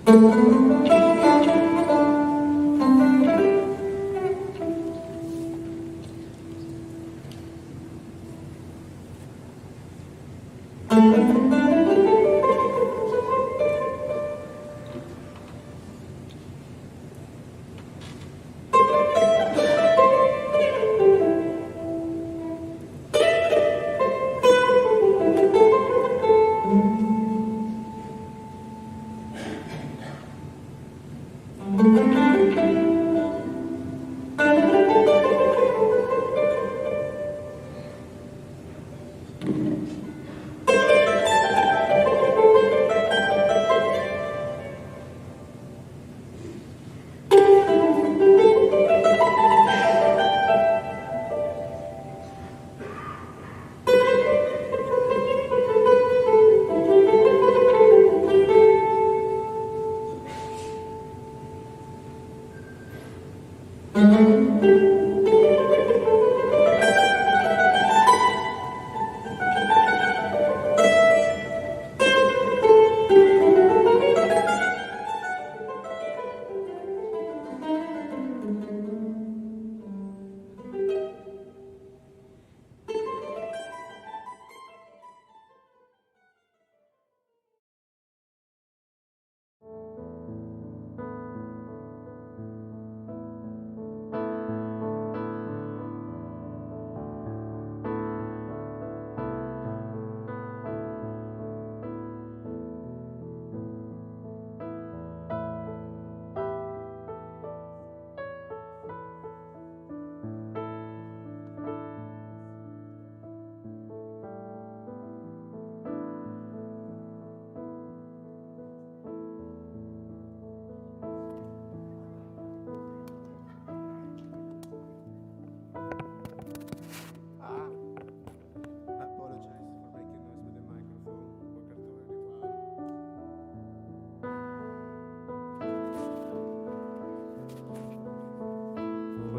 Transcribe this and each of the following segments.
We'll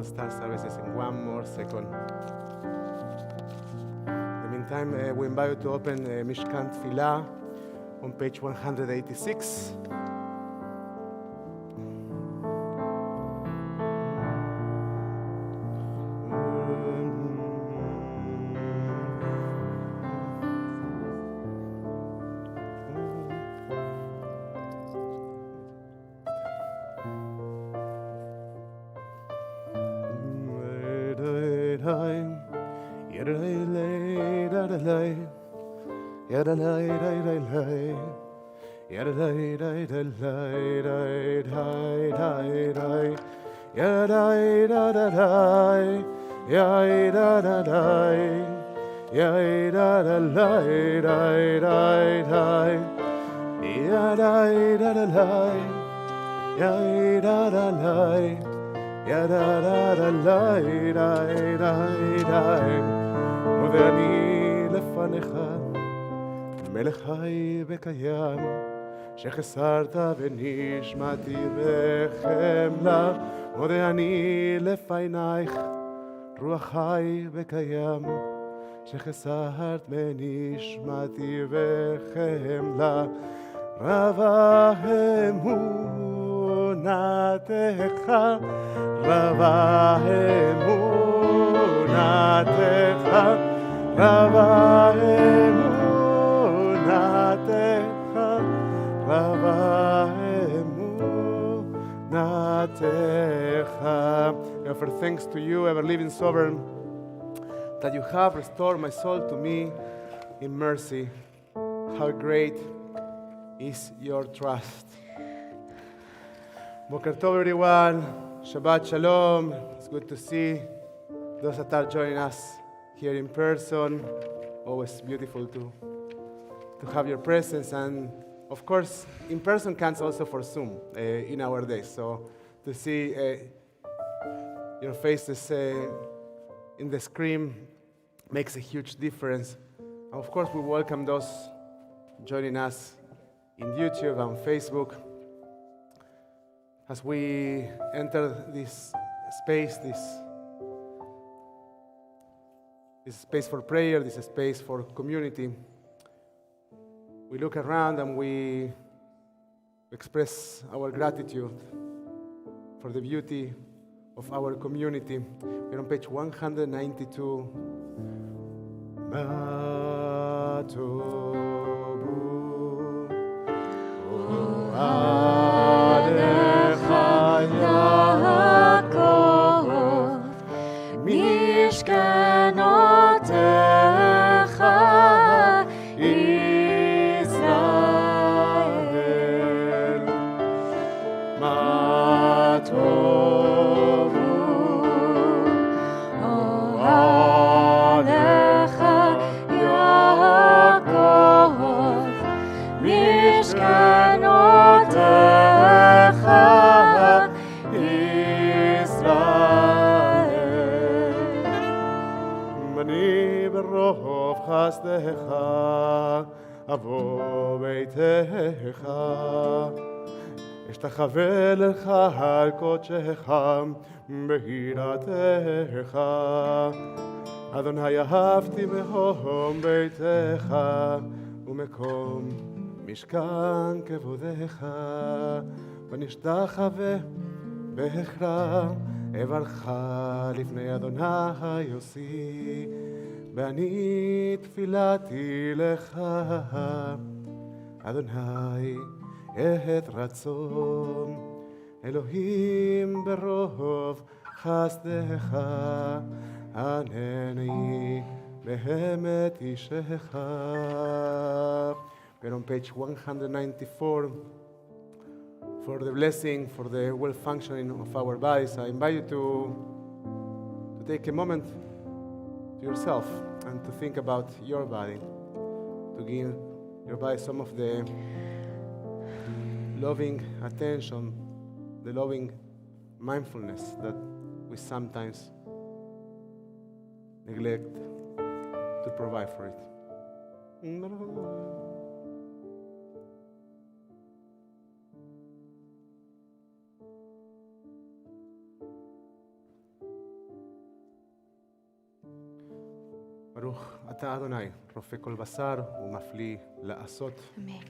start services in one more second. In the meantime, we invite you to open Mishkan Tfilah on page 186. ואני לפניך מלך חי וקיים שחסרת ונשמתי בחמלה מודה אני לפנייך רוח חי וקיים שחסרת ונשמתי בחמלה רבה אמונתך רבה אמונתך רבה אמונתך רבה אמונתך. I offer thanks to you, ever living sovereign, that you have restored my soul to me in mercy. How great is your trust. Boker Tov, everyone. Shabbat Shalom. It's good to see those that are joining us here in person. Always beautiful to have your presence, and of course in person counts also for Zoom in our days. So to see your faces in the screen makes a huge difference. And of course we welcome those joining us in YouTube and Facebook as we enter this space, this space for prayer, this space for community. We look around and we express our gratitude for the beauty of our community. We're on page 192. חסדך אבוא ביתך אשתחווה לך על קודשך ביראתך אדוני אהבתי מקום ביתך ומקום משכן כבודך ונשתחווה בהכרע אברך לפני אדוני יוסי ואני תפילתי לך, אדוני, את רצון, אלוהים ברוב חסדך, ענני באמת אישך. We're on page 194 for the blessing, for the well functioning of our bodies. I invite you to take a moment to yourself and to think about your body, to give your body some of the loving attention, the loving mindfulness that we sometimes neglect to provide for it. ברוך אתה אדוני, רופא כל בשר ומפליא לעשות. Amen.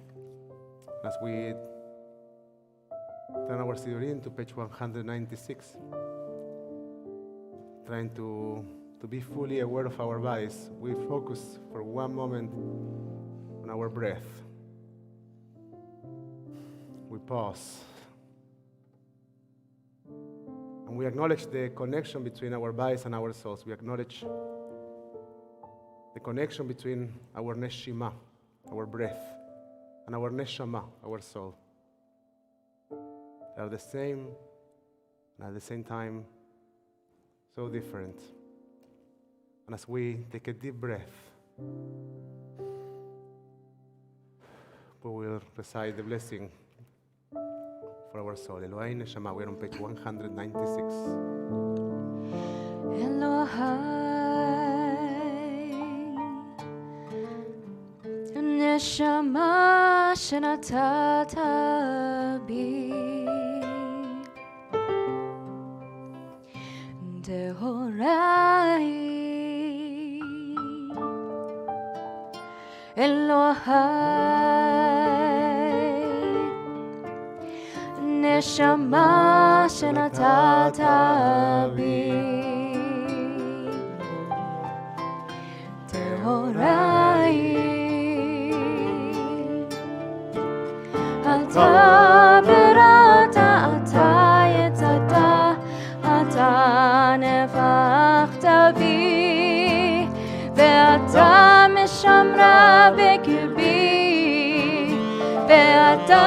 As we turn our Sidurim to page 196, trying to be fully aware of our bodies, we focus for one moment on our breath. We pause. And we acknowledge the connection between our bodies and our souls. We acknowledge the connection between our neshima, our breath, and our neshama, our soul. They are the same, and at the same time, so different. And as we take a deep breath, we will recite the blessing for our soul. Elohai neshama, we're on page 196. Elohai נשמה שנתת בי טהוריי אלוהי נשמה שנתת בי טהוריי אתה בראת, אתה יצאת, אתה נפחת בי, ואתה משמרה בקרבי, ואתה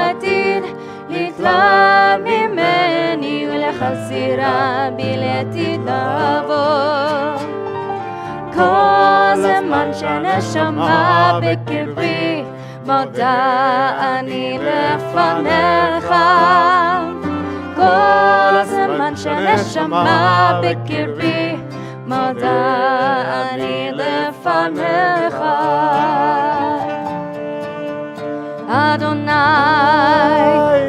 עתיד לתלת ממני ולחזירה בי לעתיד לבוא. כל זמן שנשמה בקרבי מודה אני לפניך כל הזמן שנשמה בקרבי מודה אני לפניך אדוני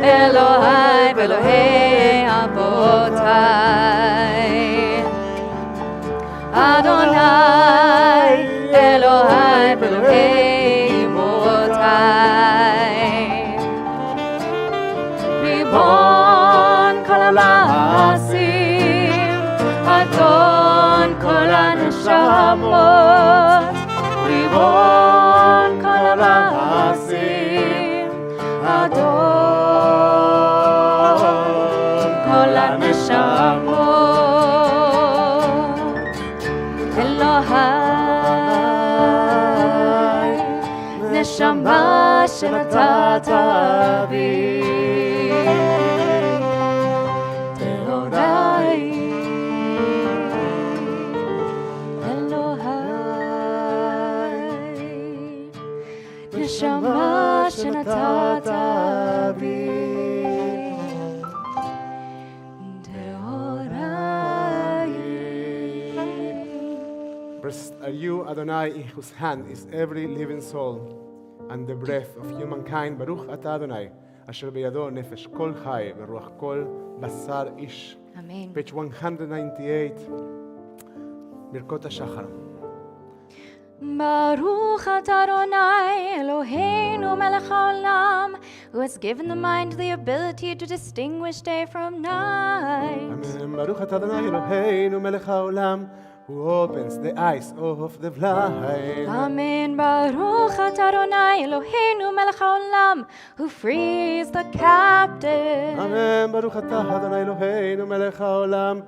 אלוהי ואלוהי אבותיי אדוני אלוהי ואלוהי המעשים, אדון כל הנשמות, ריבון כל המעשים, אדון כל הנשמות, אלוהי, נשמה שנתת בי, טהורי, אלוהי, נשמה שנתת בי, Blessed are you, Adonai, in whose hand is every living soul and the breath of humankind. Baruch atah Adonai, asher beyado nefesh kol chai v'ruach kol basar ish. Amen. Page 198, Birkot HaShachar. Baruch atah Adonai, Eloheinu melech haolam, who has given the mind the ability to distinguish day from night. Amen. Baruch atah Adonai, Eloheinu melech haolam, who opens the eyes of the blind. Amen. Baruch atah Adonai, Eloheinu melech haolam, who frees the captive. Amen. Baruch atah Adonai Eloheinu melech haolam,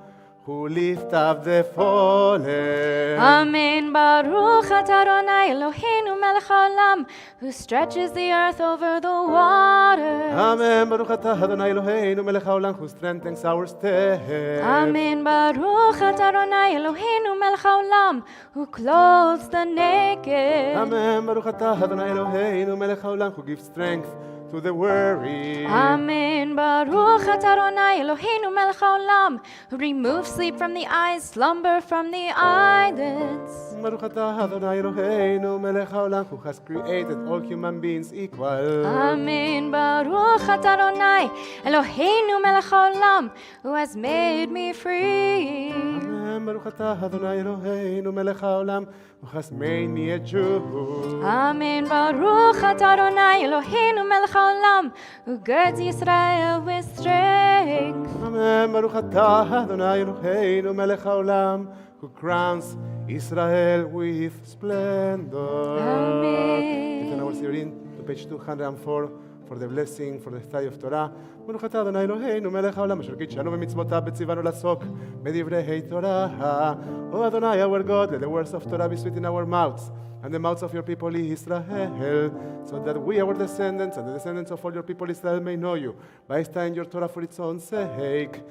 who lift up the fallen. Amen. Baruch atah Adonai, Eloheinu melech haolam, who stretches the earth over the waters. Amen. Baruch atah Adonai Eloheinu melech haolam, who strengthens our steps. Amen. Baruch atah Adonai, Eloheinu melech haolam, who clothes the naked. Amen. Baruch atah Adonai Eloheinu melech haolam, who gives strength to the weary. Amen. Baruch atah Adonai, Eloheinu melech haolam, who removes sleep from the eyes, slumber from the eyelids. Baruch atah Adonai Eloheinu melech haolam, who has created all human beings equal. Amen. Baruch atah Adonai, Eloheinu melech haolam, who has made me free. Amen. Baruch atah Adonai Eloheinu melech haolam, who has made me a Jew. Amen. Baruch atah Adonai, Eloheinu melech haolam, who girds Yisrael with strength. Amen. Baruch atah Adonai Eloheinu melech haolam, who crowns Israel with splendor. Amen. Turn our Sirin to page 204 for the blessing, for the study of Torah. Baruch atah Adonai Eloheinu melech haolam, asher kitshanu b'mitzvotav b'tzivanu lasok b'divrei Torah. O Adonai, our God, let the words of Torah be sweet in our mouths, and the mouths of your people Israel, so that we, our descendants, and the descendants of all your people Israel may know you, by studying your Torah for its own sake.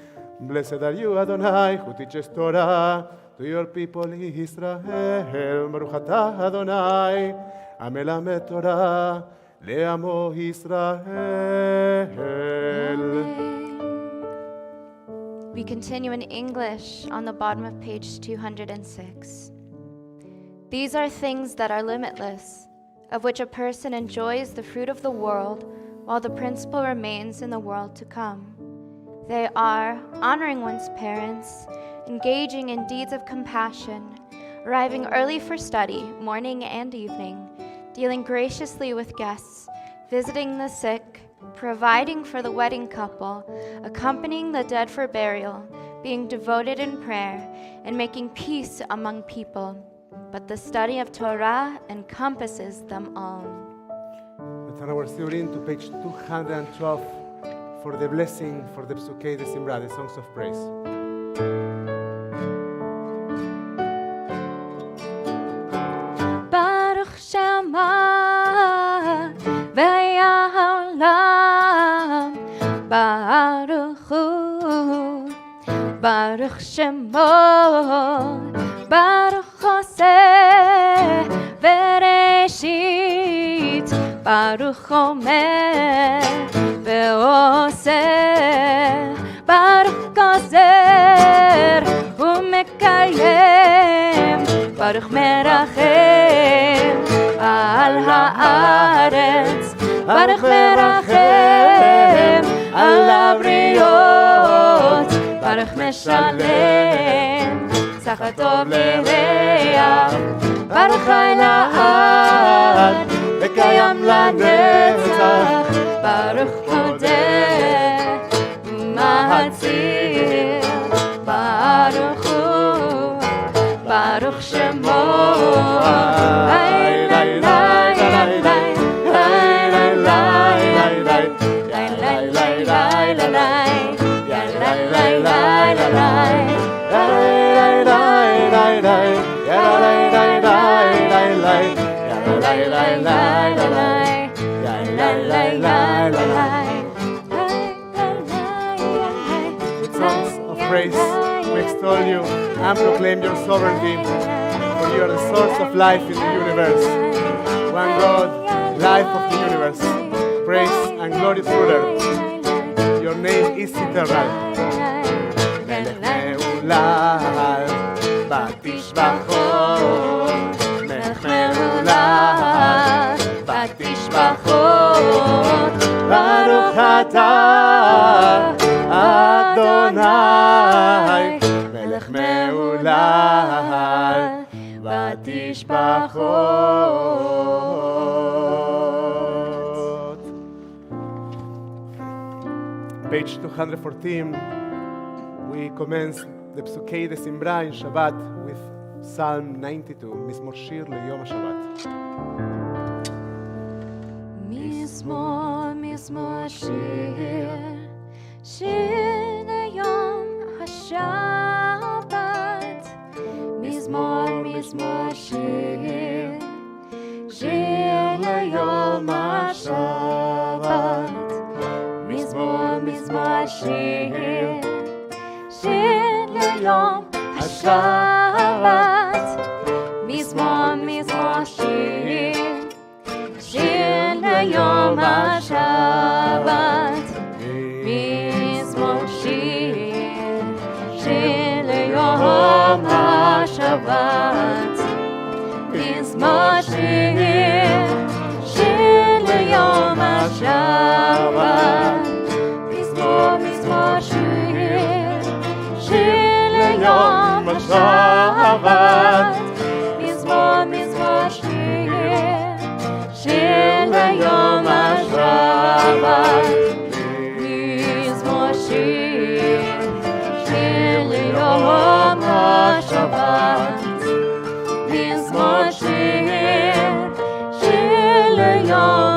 Blessed are you, Adonai, who teaches Torah to your people Israel. Baruch atah Adonai, המלמד תורה לעמו ישראל. We continue in English on the bottom of page 206. These are things that are limitless, of which a person enjoys the fruit of the world while the principle remains in the world to come. They are honoring one's parents, engaging in deeds of compassion, arriving early for study, morning and evening, dealing graciously with guests, visiting the sick, providing for the wedding couple, accompanying the dead for burial, being devoted in prayer, and making peace among people. But the study of Torah encompasses them all. Let's turn our Siurim to page 212 for the blessing, for the Psukei de Simra, the songs of praise. Baruch Shema V'ya Haolam Baruch Hu Baruch Shemo Baruch Oseh V'Reshit Baruch Omer V'Oseh Baruch Gozer U'Mekayem Baruch Merachem Al Haaretz Baruch Merachem Al Abriot Baruch Meshalem Tzachatov Lireach Baruch Elad V'Kayam Lanetzach Baruch Hodeh U'Mahatzir With songs of praise, we extol you and proclaim your sovereignty, for you are the source of life in the universe. One God, life of the universe, praise and glorious ruler. Your name is eternal. Melech me'ulal, Batishbachot. Melech me'ulal, Batishbachot. Baruch atah Adonai, Melech me'ulal, Batishbachot. Page 214, we commence the Psukei de Simbra in Shabbat with Psalm 92, Mizmor Shir Leyom HaShabbat. מזמור שיר, שיר ליום השבת. מזמור שיר, שיר ליום השבת. מזמור שיר, שיר ליום השבת. מזמור שיר, שיר ליום השבת. מזמור שיר, שיר ליום השבת. מזמור שיר, שיר ליום השבת. מזמור שיר, שיר ליום השבת. מזמור שיר, שיר ליום השבת. מזמור שיר, שיר ליום השבת. מזמור שיר, שיר ליום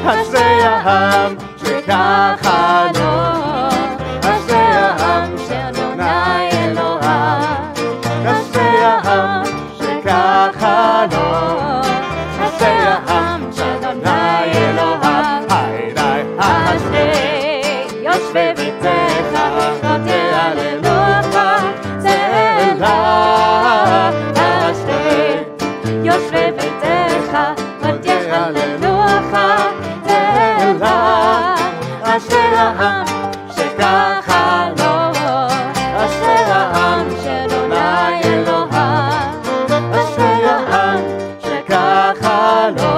אשרי העם שככה לו, אשרי העם שאדוני אלוהיו, אשרי העם שככה לו, אשרי העם שאדוני אלוהיו. אשרי יושבי ביתך ותהללוך צאלה, אשרי יושבי ביתך ותהללוך צאלה. אשרי העם שככה לו, אשרי העם שאדוני אלוהיו, אשרי העם שככה לו,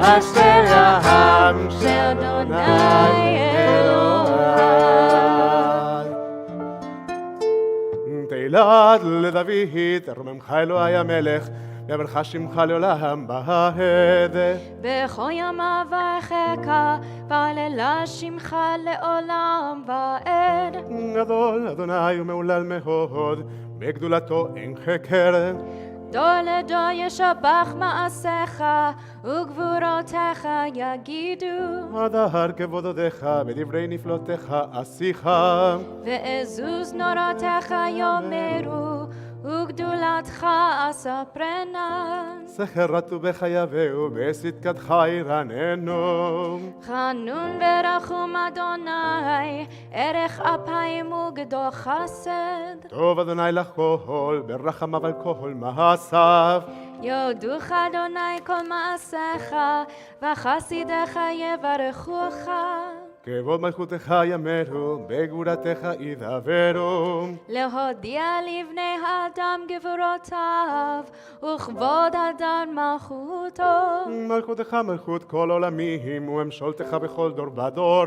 אשרי העם שאדוני אלוהיו. תהילת לדוד, תרוממך אלוהי המלך, יברך שמך לעולם בהד. בכל ימיו אברכך, והללה שמך לעולם ועד. גדול אדוני ומהולל מאוד, בגדולתו אין חקר. דור לדור ישבח מעשיך, וגבורותיך יגידו. הדר כבוד עודך, בדברי נפלותיך עשיך. ועזוז נורותיך יאמרו, וגדולתך אספרנה. סכר טובך יביאו, בצדקתך ירננו. חנון ורחום אדוני, ערך אפיים וגדול חסד. טוב אדוני לכל, ברחמיו על כל מעשיו. יודוך אדוני כל מעשיך, וחסידיך יברכוך. כבוד מלכותך יאמרו, בגבורתך ידברו. להודיע לבני האדם גבורותיו, וכבוד אדם מלכותו. מלכותך מלכות כל עולמים, וממשלתך בכל דור ודור.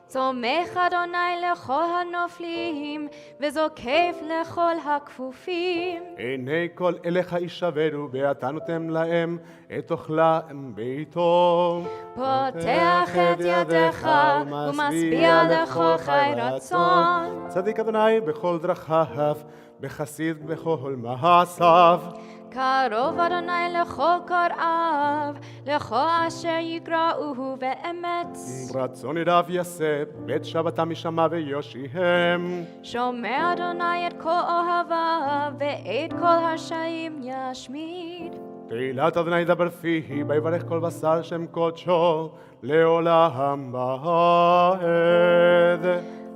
צומח אדוני לכל הנופלים, וזוקף לכל הכפופים. עיני כל אליך ישברו, ואתה נותן להם את אוכלם ביתו. פותח את ידיך, ומשביע לכל חי רצון. צדיק אדוני בכל דרכיו, בחסיד בכל מעשיו. קרוב אדוני לכל קוראיו, לכל אשר יגרעוהו באמת. רצון רב יעשה, בית שבתם ישמע ויושיעם. שומע אדוני את כל אוהביו, ואת כל הרשעים ישמיד. תהילת אדוני ידבר פיhi, ויברך כל בשר שם קודשו, לעולם ועד.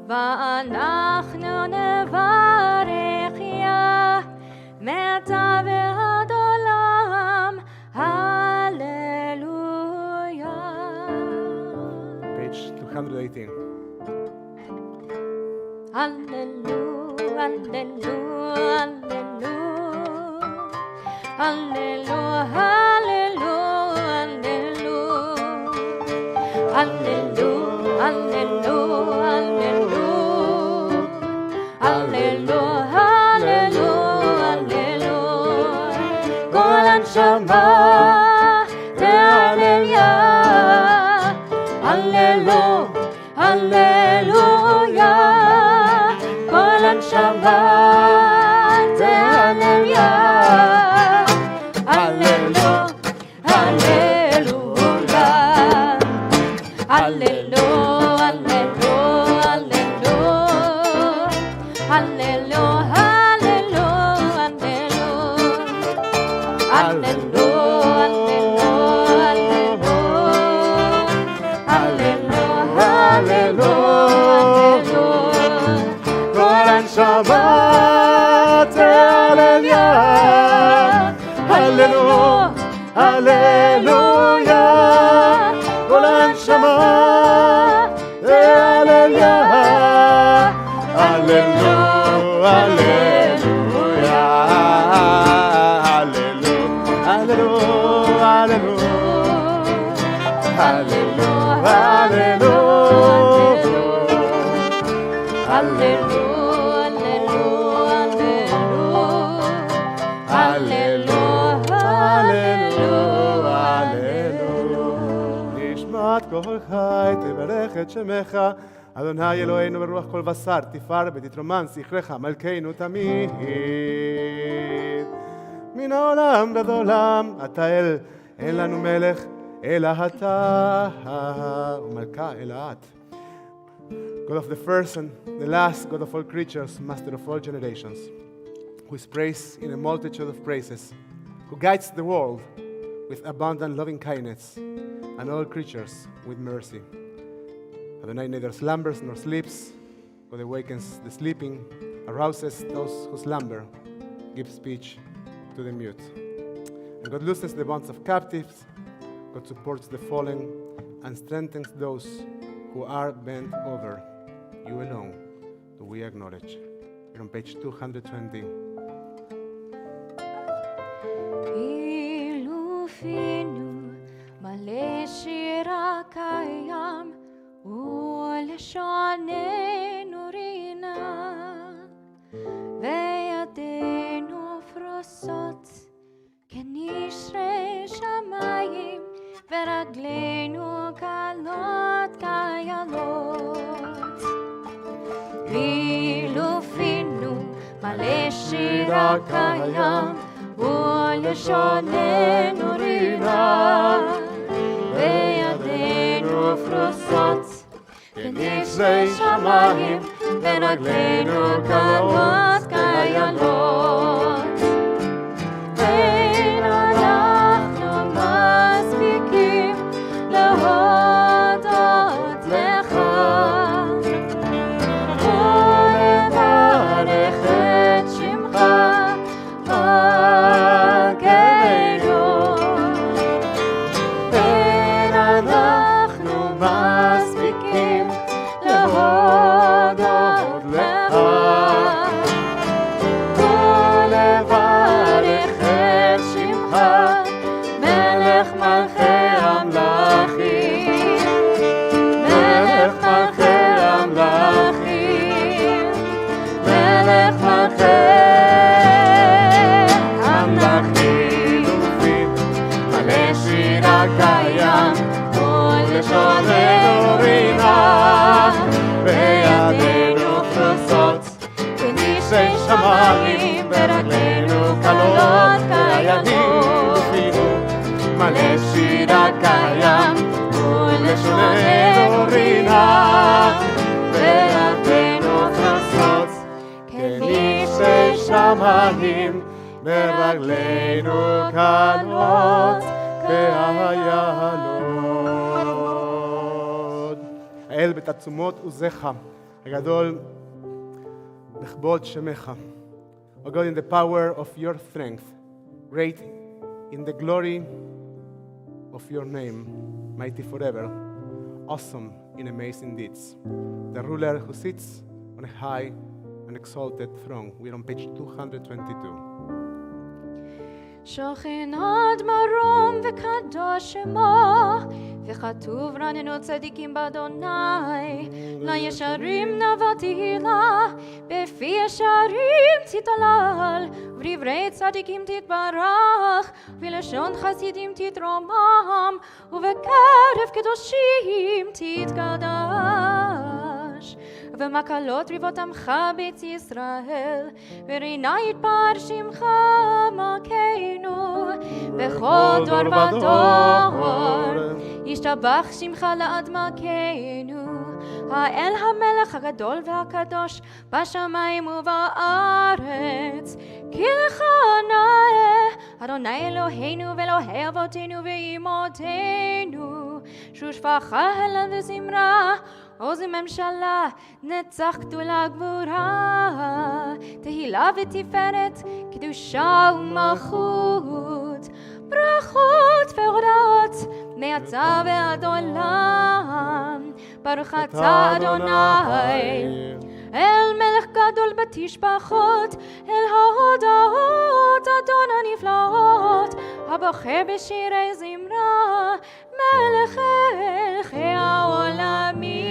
ואנחנו נברך יה, מעתה ועד עולם, הללויה. Page 218. הללויה, הללויה, הללויה, הללויה, הללויה, הללויה, הללויה, הללויה, כל הנשמה תהלליה, הללויה, הללויה, כל הנשמה תהלליה, הללויה, הללויה, הללויה, הללויה, הללויה, Shabbat, hallelujah, hallelujah, hallelujah, Golan Shabbat, hallelujah, hallelujah, hallelujah, hallelujah, hallelujah, hallelujah, hallelujah. כל חי תברך את שמך, אדוני אלוהינו ברוח כל בשר, תפאר ותתרומן זכרך מלכנו תמיד. מן העולם ועד עולם, אתה אין לנו מלך, אלא אתה, ומלכה אלא את. God of the first and the last, God of all creatures, master of all generations, who is praised in a multitude of praises, who guides the world with abundant loving kindness, and all creatures with mercy. Adonai neither slumbers nor sleeps. God awakens the sleeping, arouses those who slumber, gives speech to the mute. And God loosens the bonds of captives. God supports the fallen and strengthens those who are bent over. You alone do we acknowledge. Here on page 220. מלא שירה קיים ולשוננו רינה וידינו פרוסות כנשרי שמיים ורגלינו קלות כילות וילופינו מלא שירה קיים ולשוננו רינה וידינו פרוסות כנשרי שמיים ורגלינו קלות כילות אין אנחנו מספיקים להודות לך ולברך את שמך מלכנו שמיים, ברגלינו קלות כימים פינו, מלא שירה קיים, ולשוננו רינה, ורבנו חסות, כניסי שמיים, ברגלינו קלות כאיילון. האל בתעצומות עוזך, הגדול בכבוד שמך. O God, in the power of your strength, great in the glory of your name, mighty forever, awesome in amazing deeds. The ruler who sits on a high and exalted throne. We're on page 222. שוכן עד מרום וקדוש שמו, וכתוב רננו צדיקים באדוני, לישרים נבא תהילה, בפי ישרים תתהלל, ובדברי צדיקים תתברך, ובלשון חסידים תתרומם, ובקרב קדושים תתקדש. ומקלות ריבות עמך בית ישראל, ורינה יתפאר שמך מלכנו, בכל דור ודור ישתבח שמך לעד מלכנו. האל המלך הגדול והקדוש בשמיים ובארץ, כי לך נאה אדוני אלוהינו ואלוהי אבותינו ואימותינו, שושבחה הלל וזמרה, עוז וממשלה, נצח גדולה גבורה, תהילה ותפארת, קדושה ומלכות, ברכות והודאות מעתה ועד עולם. ברוך אתה אדוני, אל מלך גדול בתשבחות, אל ההודאות אדון הנפלאות, הבוחר בשירי זמרה, מלך מלכי העולמים.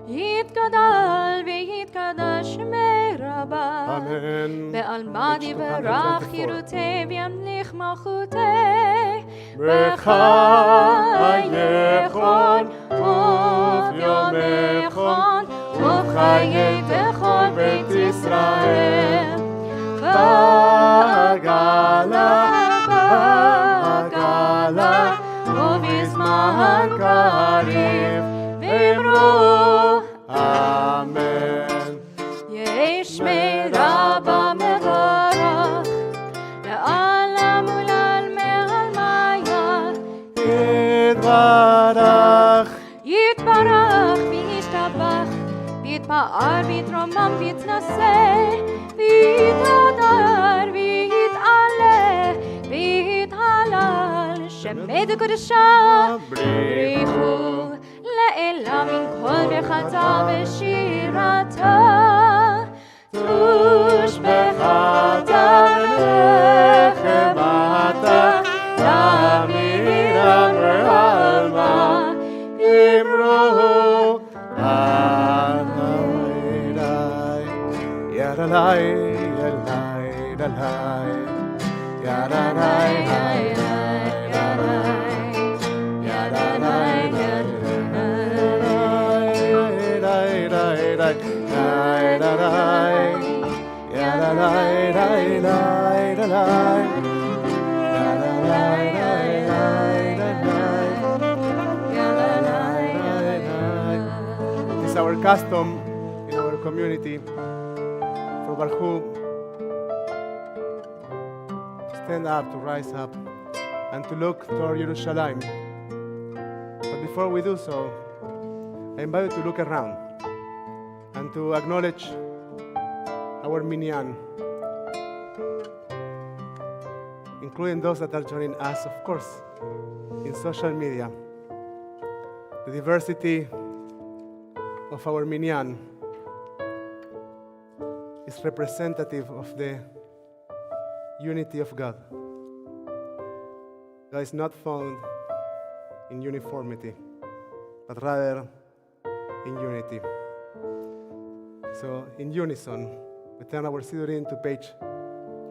יתגדל ויתקדש מרבה, אמן. בעלמא דברך חירותי וימליך מלכותי, בחייכון וביומכון ובחיי בכל בית ישראל, בגלה ובזמן קריב ואמרו אמן. יש מרבה מברך לעלם ולעלמי עלמיה, יתברך וישתבח, ויתפאר ויתרומם ויתנשא, ויתהדר ויתעלה ויתהלל, שמד קדושה בריחו לעילה מן כל ברכתה ושירתה, תושבחתה ונחמתה תמיד ועלמא, אמרו ידלי ידלי ידלי It's our custom in our community for Barhu to stand up, to rise up, and to look toward Jerusalem. But before we do so, I invite you to look around and to acknowledge our minyan, including those that are joining us, of course, in social media. The diversity of our minyan is representative of the unity of God. God is not found in uniformity, but rather in unity. So, in unison, we turn our Siddurim to page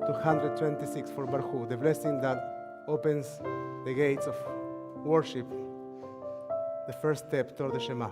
226 for Barhu, the blessing that opens the gates of worship, the first step toward the Shema.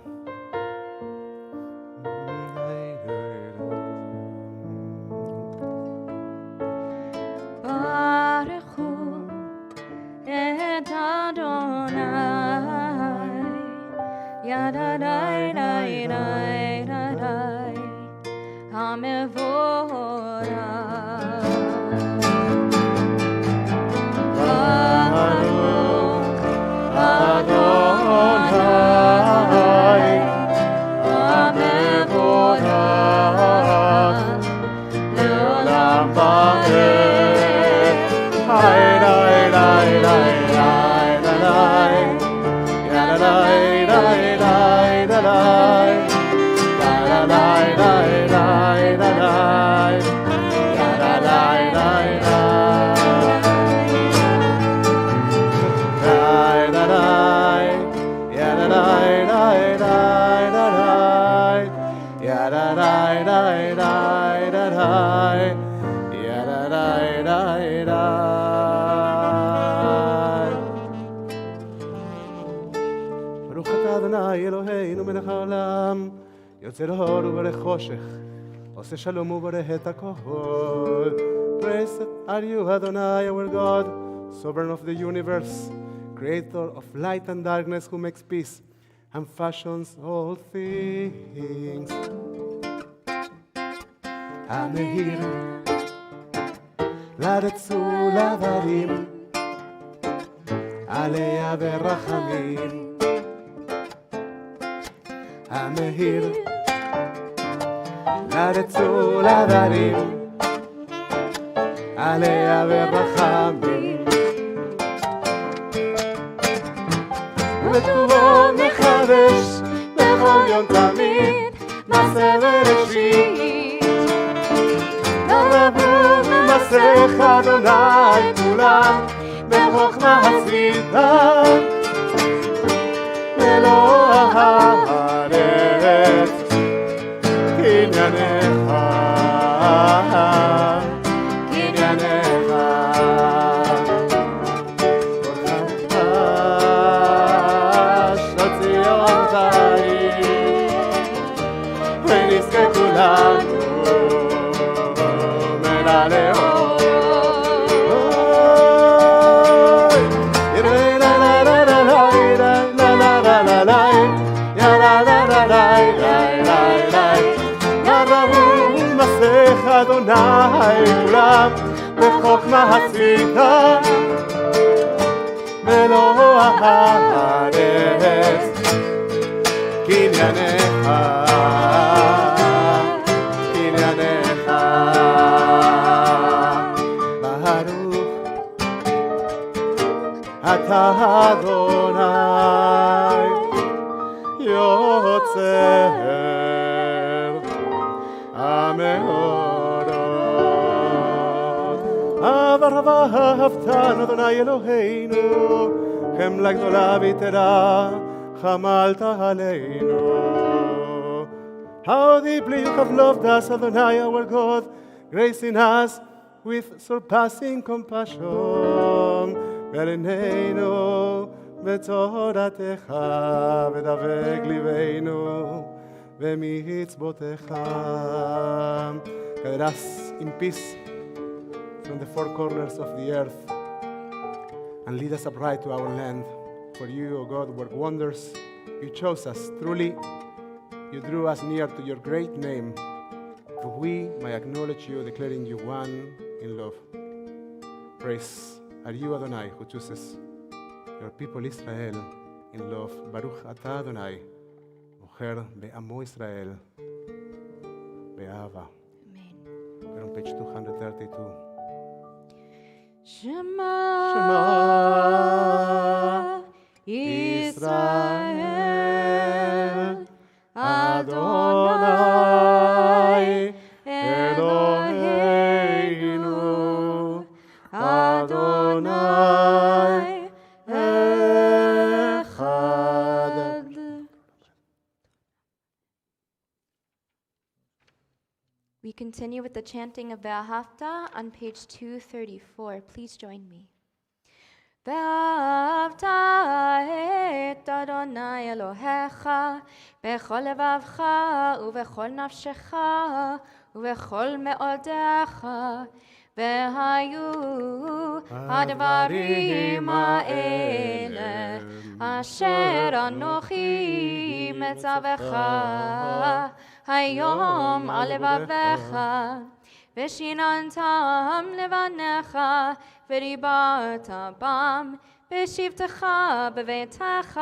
ברוך אתה אדוני אלוהינו מלך העולם, יוצר אור ובורא חושך, עושה שלום ובורא את הכל. Praised are you, Adonai, our God, sovereign of the universe, creator of light and darkness, who makes peace and fashions all things. המאיר לארץ ולעברים, עליה ברחמים. המאיר לארץ ולעברים, עליה ברחמים. וטובו מחדש בכל יום תמיד, מעשה בראשית. נרבו ממעשיך אדוני כולם, בחוכמה עשית מלוא הארץ קנייניך, קנייניך. חדש לציון תאיר, ונזכה כולנו מלא אור. אדוני כולם בחוכמה עשית מלוא הארץ קנייניך, קנייניך. ברוך אתה אדוני יוצר המאורות. רבה אהבתנו אדוני אלוהינו, חמלה גדולה ויתרה חמלת עלינו. How deeply you have loved us, Adonai our God, gracing us with surpassing compassion. גרננו בתורתך ודבק ליבנו במצוותיך. Gather us in peace from the four corners of the earth, and lead us upright to our land. For you, O God, work wonders. You chose us. Truly, you drew us near to your great name, that we may acknowledge you, declaring you one in love. Praise are you, Adonai, who chooses your people Israel in love. Baruch atah Adonai, mocher be'amo Israel be'ahava. Amen. We're on page 232. Shema, Shema Israel, Adonai Eloheinu, Adonai Echad. We continue with the chanting of Ve'ahavta on page 234. Please join me. Ve'ahavta et Adonai Elohecha bechol levavecha uvechol nafshecha uvechol me'odecha והיו הדברים האלה אשר אנוכי מצווך היום על לבביך, ושיננתם לבניך, ודיברת בם בשבתך בביתך,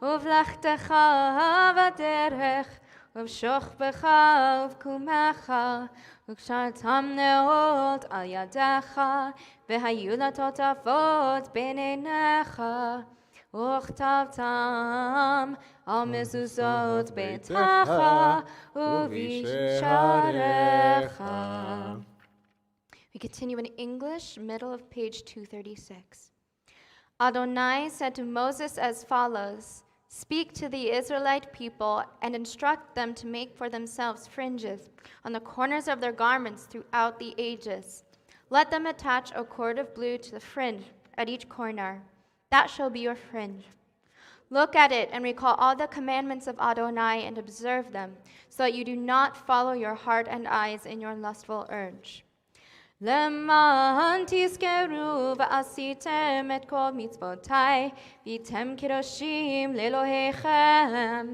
ובלכתך בדרך, ובשוכבך ובקומך, וקשרתם נאות על ידיך, והיו לטוטפות בין עיניך, וכתבתם על מזוזות ביתך ובשעריך. We continue in English, middle of page 236. Adonai said to Moses as follows, "Speak to the Israelite people and instruct them to make for themselves fringes on the corners of their garments throughout the ages. Let them attach a cord of blue to the fringe at each corner. That shall be your fringe. Look at it and recall all the commandments of Adonai and observe them, so that you do not follow your heart and eyes in your lustful urge. למען תזכרו ועשיתם את כל מצוותי, והייתם קדושים לאלוהיכם.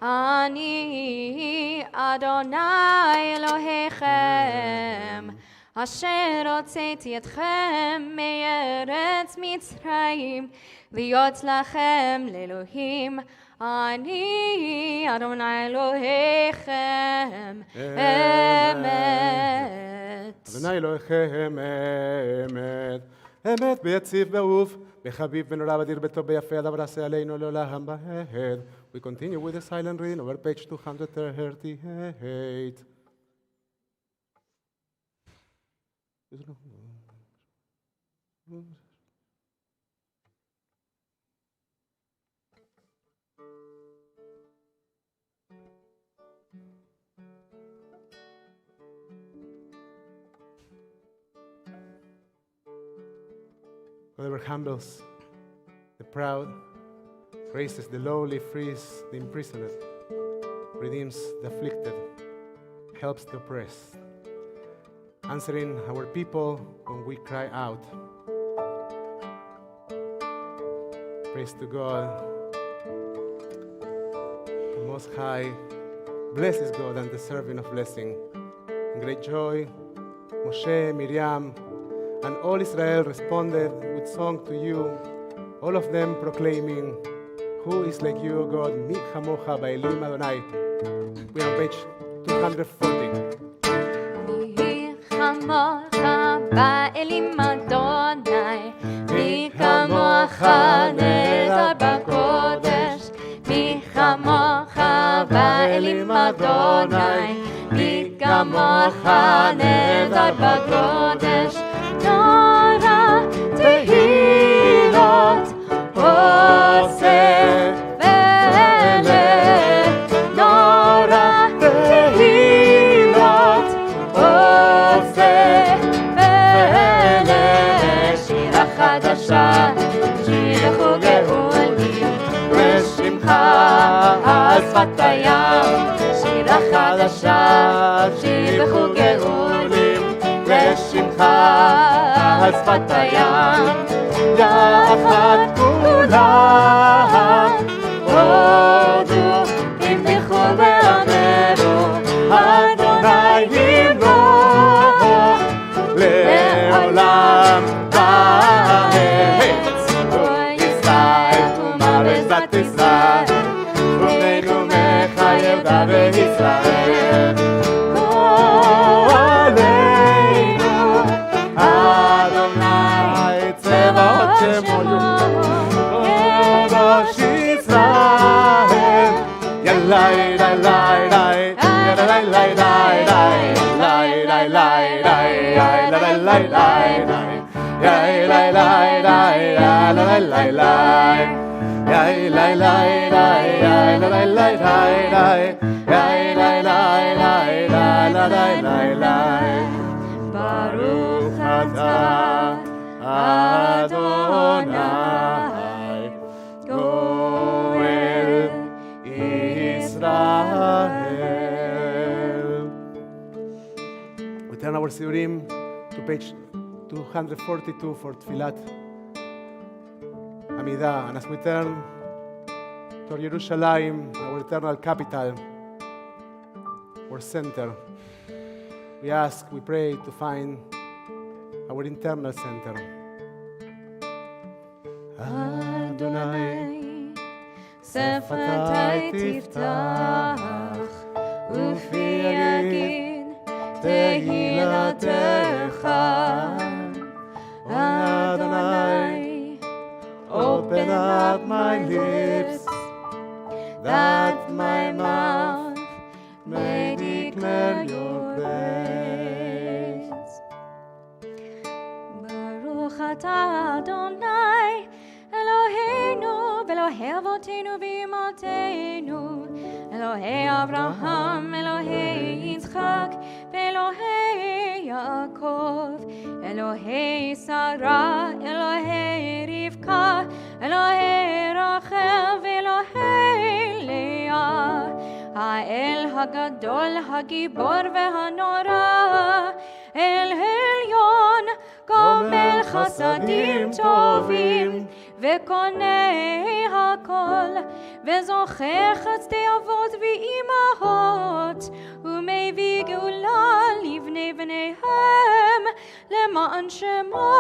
אני אדוני אלוהיכם, אשר הוצאתי אתכם מארץ מצרים, להיות לכם לאלוהים. אני אדוני אלוהיכם אמת. אדוני אלוהיכם אמת. אמת ביציב באהוב, בחביב ונורא בדיר בטוב ביפה, הדבר עשה עלינו לעולם בהד. We continue with the silent reading over page 238. Whoever humbles the proud, raises the lowly, frees the imprisoned, redeems the afflicted, helps the oppressed, answering our people when we cry out. Praise to God, the Most High. Blessed is God and deserving of blessing. In great joy, Moshe, Miriam, and all Israel responded with song to you, all of them proclaiming, "Who is like you, O God? Mi chamocha ba'elim Adonai." We are on page 240. Mi chamocha ba'elim Adonai, mi chamocha nedar b'kodesh, mi chamocha ba'elim Adonai, mi chamocha nedar b'kodesh. Nora tehilot oseh veleh, Nora tehilot oseh veleh, שירה חדשה, שיר חוג גאולים, לשמחה על שפת הים, שירה חדשה, שיר חוג גאולים, לשמחה על שפת הים, יחד כולם הודו, המליכו ואמרו, אדוני ימלוך לעולם בארץ. ישראל ומארץ בת ישראל, ובנו מחייב דוד ישראל. Baruch atah Adonai Goel Israel. We turn our Siurim to to page 242 for Tfilat Amidah. And as we turn toward Yerushalayim, our eternal capital, our center, we pray to find our internal center. Adonai, שפתי תפתח, ופי יגיד תהילתך. Adonai, open up my lips, that my mouth may declare your praise. Baruch atah Adonai, Eloheinu, Elohei Avotenu v'Imotenu, Elohei Avraham, Elohei Yitzchak, Elohei Yaakov, Elohei Sarah, Elohei Rivka, Elohei Rachel, Elohei Leah, Ha'el Hagadol, Hagibor v'Hanora, El Elyon, Gomel Chasadim Tovim, וקונה הכל, וזוכר חסדי אבות ואימהות, ומביא גאולה לבני בניהם, למען שמו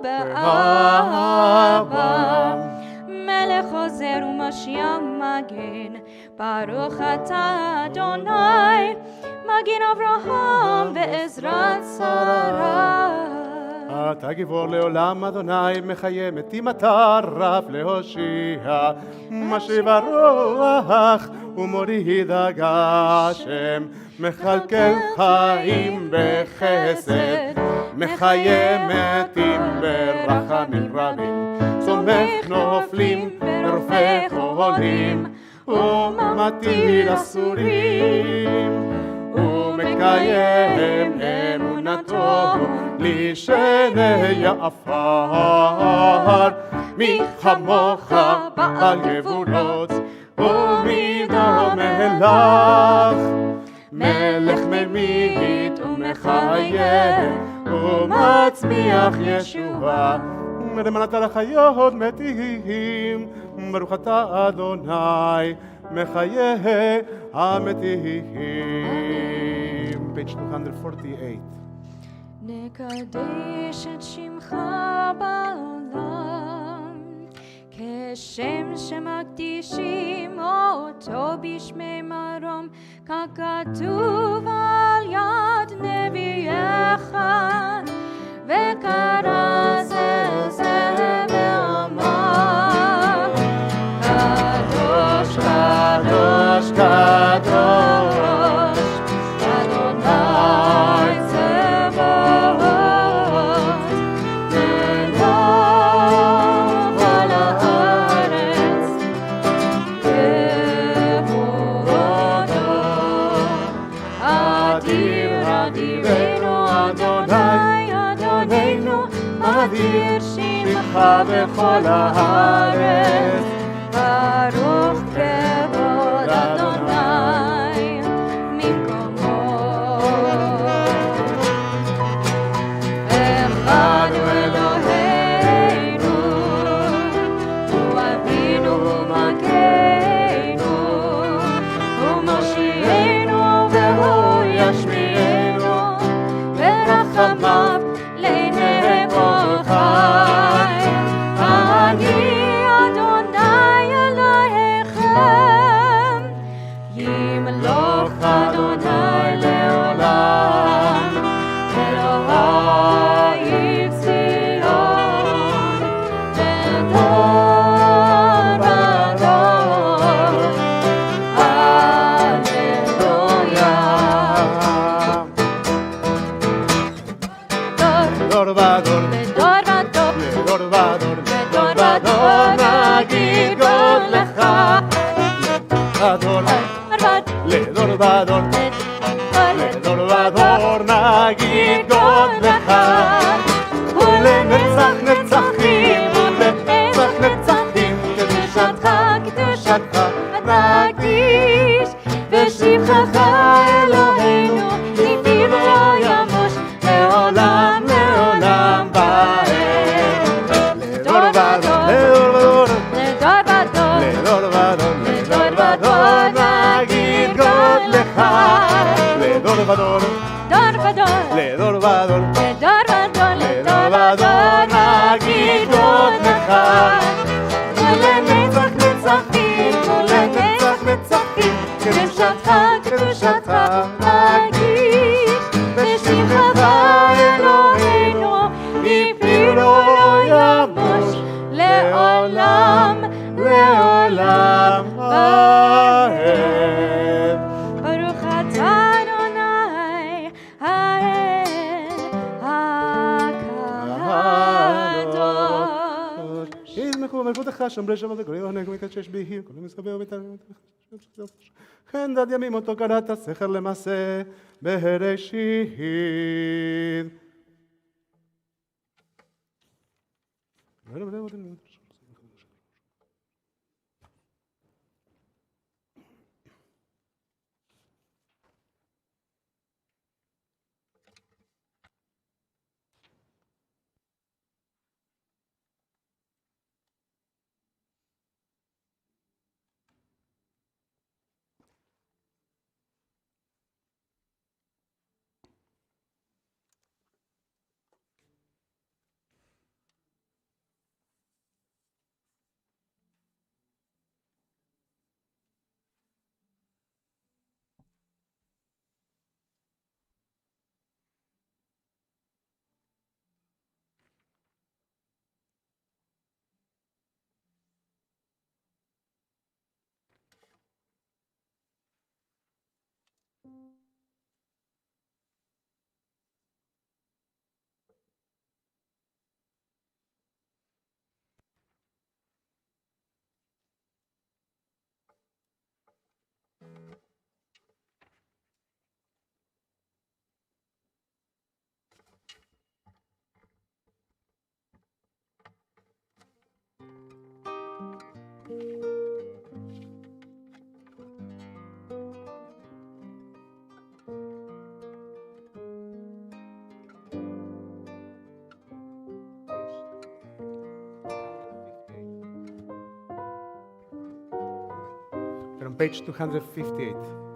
באהבה. מלך עוזר ומשיח מגן, ברוך אתה אדוני, מגן אברהם ועזרת שרה. אתה גיבור לעולם, אדוני, מחיה מתים אתה רב להושיע, משיב הרוח ומוריד הגשם, מכלכל חיים בחסד, מחיה מתים ברחמים רבים, סומך נופלים ורופא חולים, ומטיל אסורים, ומקיים אמונתו לשני עפר. מי כמוך בעל גבורות ומי דומה לך, מלך ממית ומחיה ומצמיח ישועה, למען לחיות מתים. ברוך אתה אדוני מחיה המתים. page 248. נקדש את שמך בעולם, כשם שמקדישים אותו בשמי מרום, ככתוב על יד נביאך, וקרא זה ואמר, קדוש קדוש קדוש אדוני צבאות, נלך על הארץ כבודו. אדיר אדירנו אדוני אדוננו, אדיר שמך בכל הארץ, ברוך כבוד אדוני ממקומו. אחד הוא אלוהינו, הוא אבינו ומכינו, הוא מושיענו והוא ישמיענו, ורחמיו לעיני כל חי. אני אדוני אלוהיכם, ימלוך אדוני לעולם, אלוהי ציון לדור ודור. הללויה. דור ודור, לדור ודור, לדור ודור, לדור ודור נגיד גודלך. לדור ודור, לדור ודור נגיד גודלך, ולנצח נצחים, ולנצח נצחים, קדושתך קדושתך נקדיש, ושבחך אלוהינו לפיו לא ימוש לעולם. לדור ודור, לדור ודור נגיד גודלך. לדור ודור, דור ודור, לדור ודור, לדור ודור, לדור ודור נגיד גודלך. ולנצח נצחים, ולנצח נצחים, קדושתך, קדושתך נגיד. ושמך אלוהינו, מפינו לא יבוש, לעולם, לעולם אמן. ברוך אתה אדוני, האל הקדוש. יזמחו מלכותך שומרי שבת וקוראים עונג מקדשש בהיר, כל המסחבר ובתרים. כן דד ימים אותו קראת סכר למעשה בראשית. From page 258.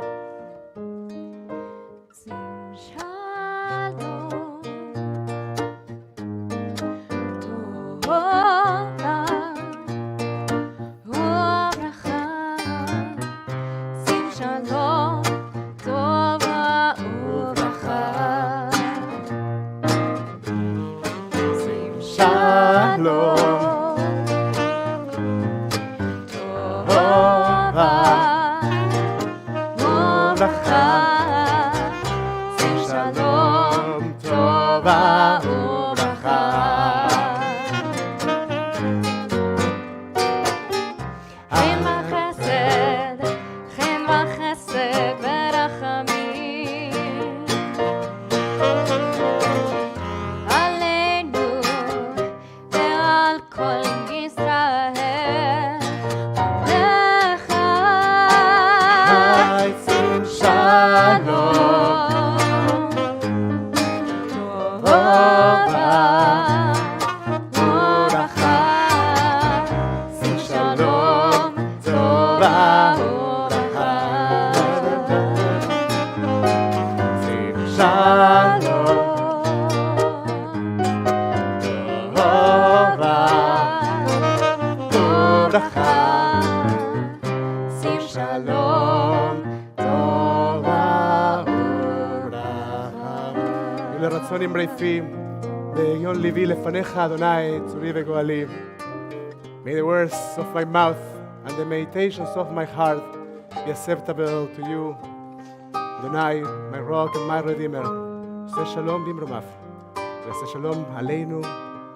לרצון אמרייפים, ביום ליבי לפניך, אדוני, צורי וגואלי. May the words of my mouth and the meditations of my heart be acceptable to you, אדוני, my rock and my redeemer. עושה שלום במרומיו, ועושה שלום עלינו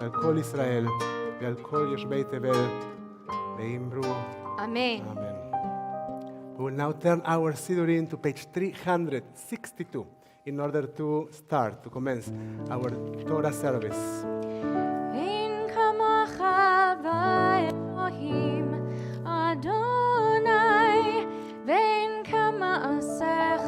ועל כל ישראל ועל כל יושבי תבל, ואמרו Amen. Amen. We will now turn our Sidurim to page 362 in order to start, to commence our Torah service. אין כמוך באלוהים, אדוני, ואין כמעשיך,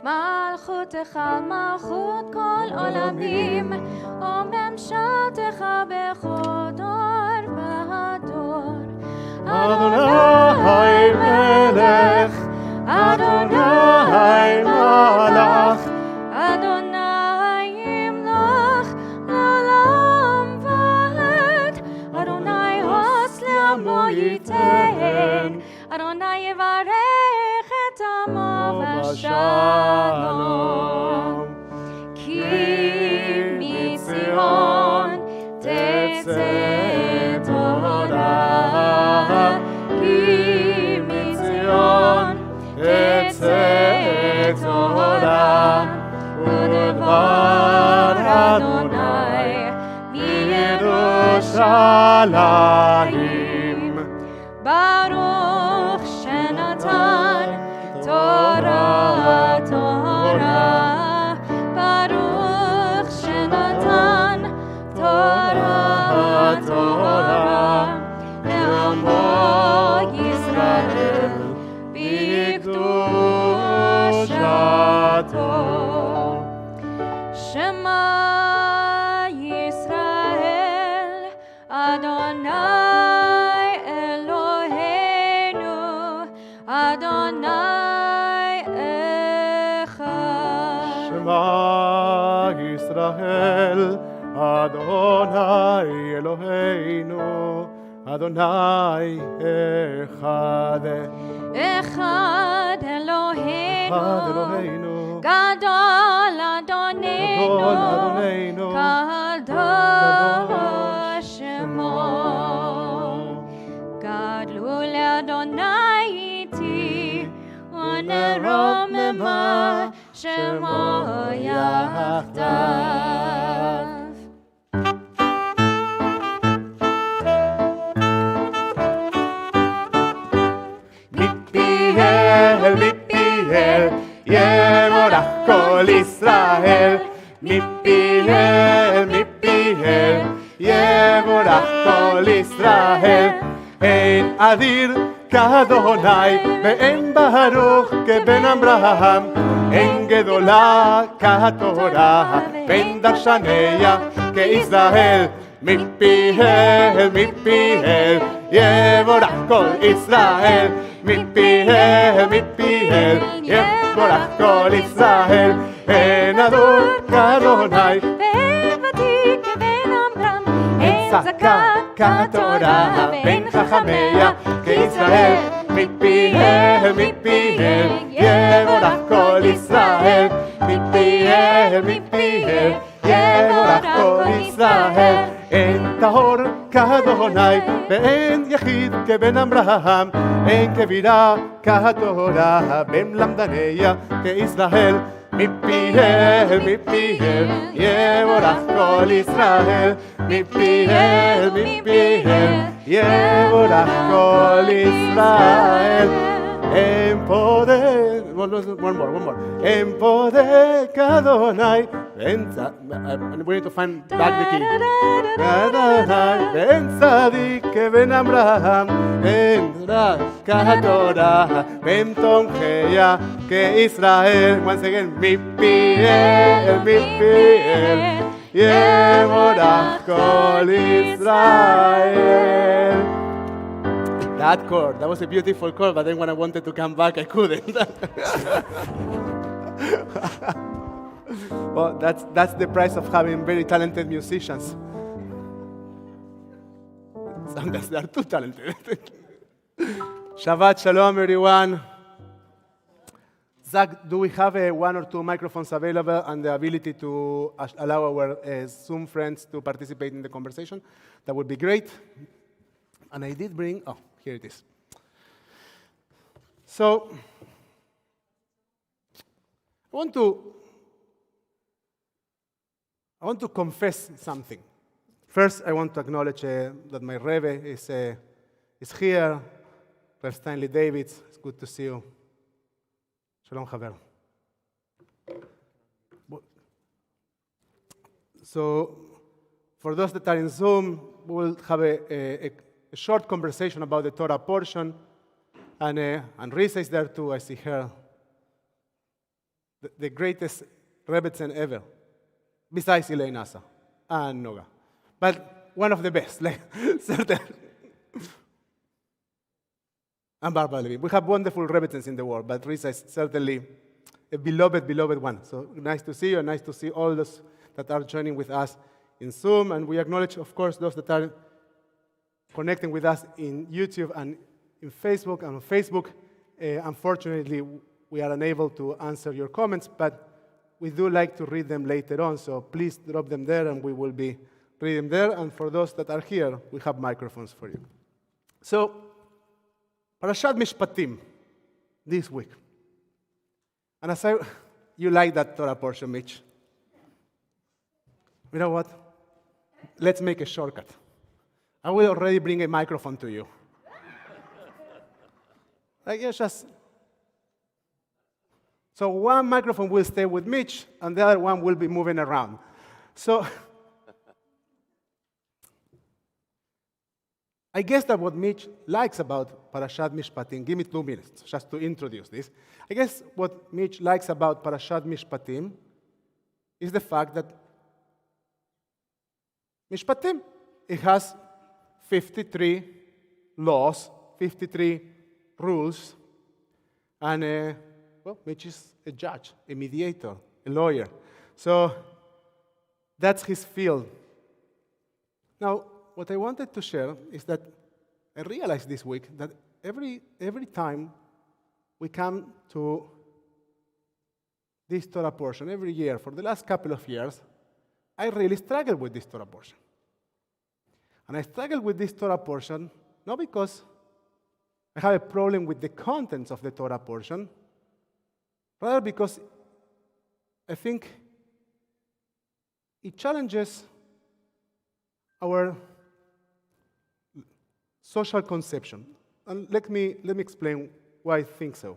מלכותך מלכות כל עולמים, וממשלתך בכל דור ודור. Adonai Melech, Adonai Malach, Adonai Imlach L'olam Va'ed, Adonai Hos Le'amo Yiten, Adonai Yevarech Et Amo V'Shalom. Ki mitzion tetzeh Torah, Ki mitzion tetzeh Torah, U'dvar Adonai miYerushalayim. Baruch Shenatan Torah, Torah, Baruch Shenatan Torah, Torah, Le'amo Yisrael b'kedushato. Shema Yisrael, Adonai Eloheinu, Adonai Echad. Shema Yisrael, Adonai Eloheinu, Adonai Echad. Echad Eloheinu, Echad Eloheinu, Gadol Gadol Adonenu, Adonenu, Kadosh Shemo. Gadlu le'Adonai iti, u'neromema Shemo yachdav. Mipiel, Mipiel, Yevorach Kol Israel. Mipiel, Mipiel, Yevorach Kol Israel. Ein Adir Kadonai, Ve'en Baruch Keben Abraham. Ein Gedolah Katorah, Ve'en Darshaneya Ke'Israel. Mipiel, Mipiel, Yevorach Kol Israel. Mipiel, Mipiel, Yevorach Kol Israel. En Adon Kadonai, ואין ותיק כבן עמרם, אין זכה זכה כתורה, בין חכמיה כישראל. מפיהם, מפיהם, יבורך כל ישראל. מפיהם, מפיהם, יבורך כל ישראל. אין טהור כאדוני, ואין יחיד כבן אברהם. אין כבירה כתורה, בין למדניה כישראל. מפיהם, מפיהם, יבורך כל ישראל. מפיהם, מפיהם, יבורך כל ישראל. En poder, one more. En poder Kadonai, we need to find back the key. Kadonai, Ben Sadik, Ben Abraham, Ben Kadora, Ben Tomgeya, que Israel. Once again, mi piel, Yevorach Kol Israel. That chord, that was a beautiful chord, but then when I wanted to come back, I couldn't. Well, that's the price of having very talented musicians. Sometimes they are too talented. Shabbat Shalom, everyone. Zach, do we have one or two microphones available and the ability to allow our Zoom friends to participate in the conversation? That would be great. And I did bring, here it is. So, I want to confess something. First, I want to acknowledge that my Rebbe is here, Rev Stanley Davids. It's good to see you. Shalom, Chaver. So, for those that are in Zoom, we'll have a short conversation about the Torah portion, and Risa is there too. I see her. The greatest Rebbetzin ever, besides Elaine Asa and Noga. But one of the best, like certain. And Barbara Levin. We have wonderful Rebbetzins in the world, but Risa is certainly a beloved, beloved one. So nice to see you, and nice to see all those that are joining with us in Zoom. And we acknowledge, of course, those that are connecting with us in YouTube and in Facebook. And on Facebook, unfortunately, we are unable to answer your comments, but we do like to read them later on. So please drop them there, and we will be reading them there. And for those that are here, we have microphones for you. So, Parashat Mishpatim this week. And you like that Torah portion, Mitch. You know what? Let's make a shortcut. I will already bring a microphone to you. So one microphone will stay with Mitch, and the other one will be moving around. So I guess that what Mitch likes about Parashat Mishpatim, give me 2 minutes just to introduce this. I guess what Mitch likes about Parashat Mishpatim is the fact that Mishpatim, it has 53 laws, 53 rules, and Mitch is a judge, a mediator, a lawyer. So that's his field. Now, what I wanted to share is that I realized this week that every time we come to this Torah portion, every year, for the last couple of years, I really struggled with this Torah portion. And I struggled with this Torah portion not because I have a problem with the contents of the Torah portion, rather because I think it challenges our social conception. And let me explain why I think so.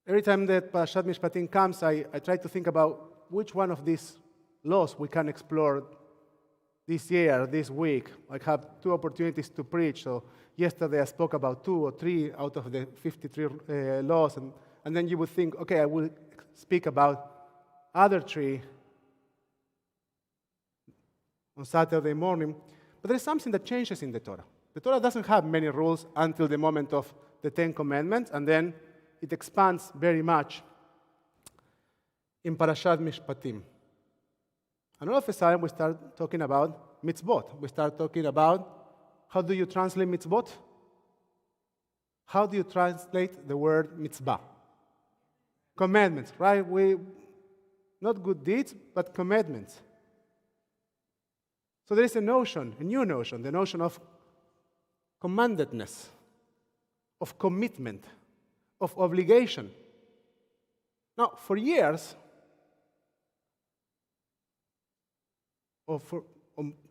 Every time that Parashat Mishpatim comes, I try to think about which one of these laws we can explore this year, this week. I have 2 opportunities to preach. So yesterday I spoke about 2 or 3 out of the 53 laws. And then you would think, okay, I will speak about other 3 on Saturday morning. But there is something that changes in the Torah. The Torah doesn't have many rules until the moment of the 10 Commandments, and then it expands very much in Parashat Mishpatim. And all of a sudden, we start talking about mitzvot. We start talking about how do you translate mitzvot? How do you translate the word mitzvah? Commandments, right? Not good deeds, but commandments. So there is a notion, a new notion, the notion of commandedness, of commitment, of obligation. Now, for years,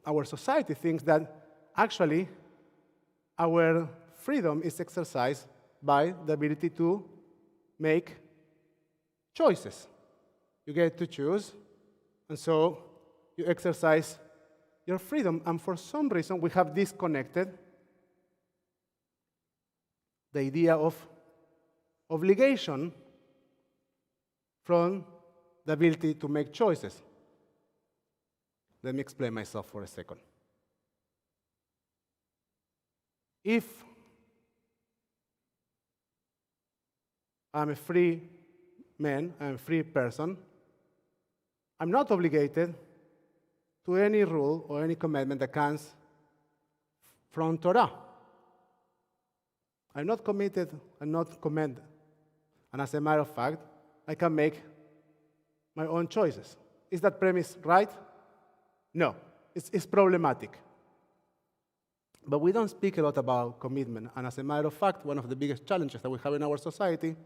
our society thinks that actually our freedom is exercised by the ability to make choices. You get to choose, and so you exercise your freedom. And for some reason, we have disconnected the idea of obligation from the ability to make choices. Let me explain myself for a second. If I'm a free man, I'm a free person, I'm not obligated to any rule or any commandment that comes from Torah. I'm not committed, I'm not commanded. And as a matter of fact, I can make my own choices. Is that premise right? No, it's problematic. But we don't speak a lot about commitment. And as a matter of fact, one of the biggest challenges that we have in our society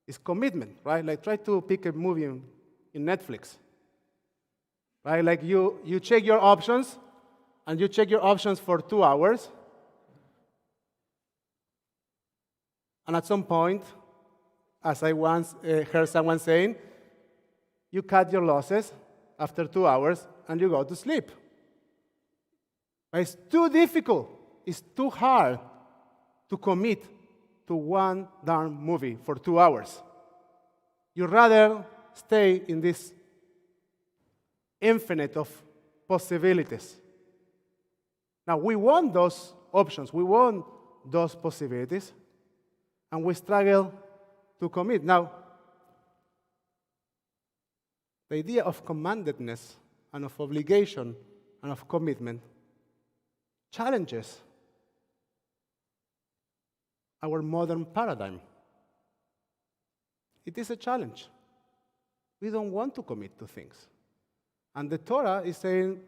is commitment, right? Like try to pick a movie in Netflix. Right? Like you check your options, and you check your options for 2 hours. And at some point, as I once heard someone saying, you cut your losses after 2 hours, and you go to sleep. But it's too difficult. It's too hard to commit to one darn movie for 2 hours. You'd rather stay in this infinite of possibilities. Now, we want those options. We want those possibilities, and we struggle to commit. Now, the idea of commandedness and of obligation and of commitment challenges our modern paradigm. It is a challenge. We don't want to commit to things. And the Torah is saying,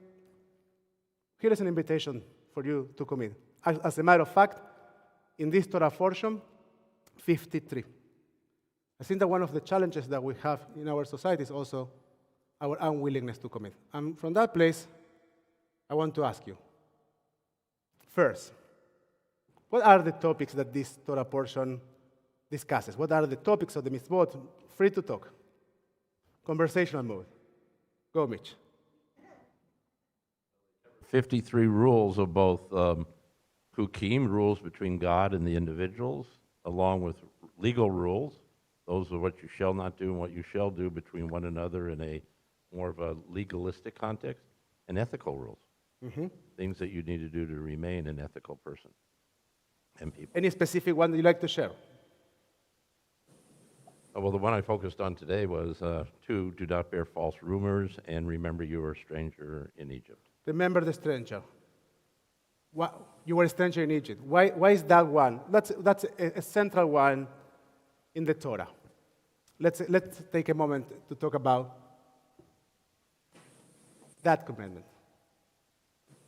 here is an invitation for you to commit. As a matter of fact, in this Torah portion, 53. I think that one of the challenges that we have in our society is also our unwillingness to commit. And from that place, I want to ask you, first, what are the topics that this Torah portion discusses? What are the topics of the mitzvot? Free to talk. Conversational mode. Go, Mitch. 53 rules of both hukim, rules between God and the individuals, along with legal rules. Those are what you shall not do and what you shall do between one another in a more of a legalistic context, and ethical rules. Things that you need to do to remain an ethical person and people. Any specific one that you'd like to share? Well, the one I focused on today was 2, do not bear false rumors, and remember you were a stranger in Egypt. Remember the stranger. You were a stranger in Egypt. Why is that one? That's a central one in the Torah. Let's take a moment to talk about that commandment.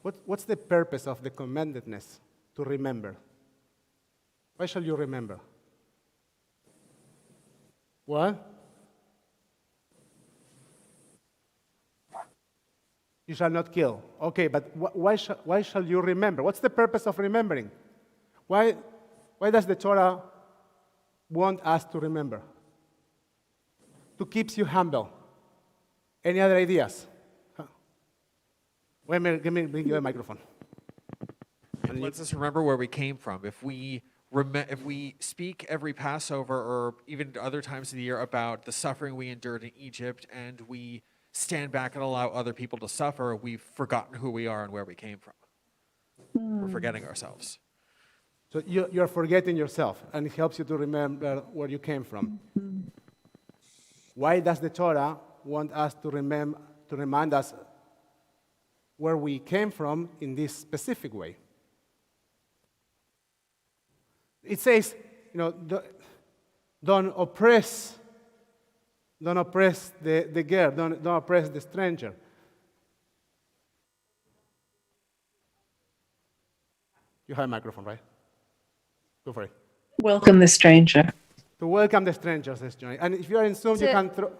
What's the purpose of the commandedness to remember? Why shall you remember? What? You shall not kill. Okay, but why shall you remember? What's the purpose of remembering? Why does the Torah want us to remember? To keep you humble. Any other ideas? Wait a minute, bring you a microphone. It lets us remember where we came from. If we speak every Passover or even other times of the year about the suffering we endured in Egypt, and we stand back and allow other people to suffer, we've forgotten who we are and where we came from. We're forgetting ourselves. So you're forgetting yourself, and it helps you to remember where you came from. Why does the Torah want us to remind us where we came from in this specific way? It says, don't oppress the girl, don't oppress the stranger. You have a microphone, right? Go for it. Welcome the stranger. To welcome the stranger, says Johnny. And if you are in Zoom, you can throw...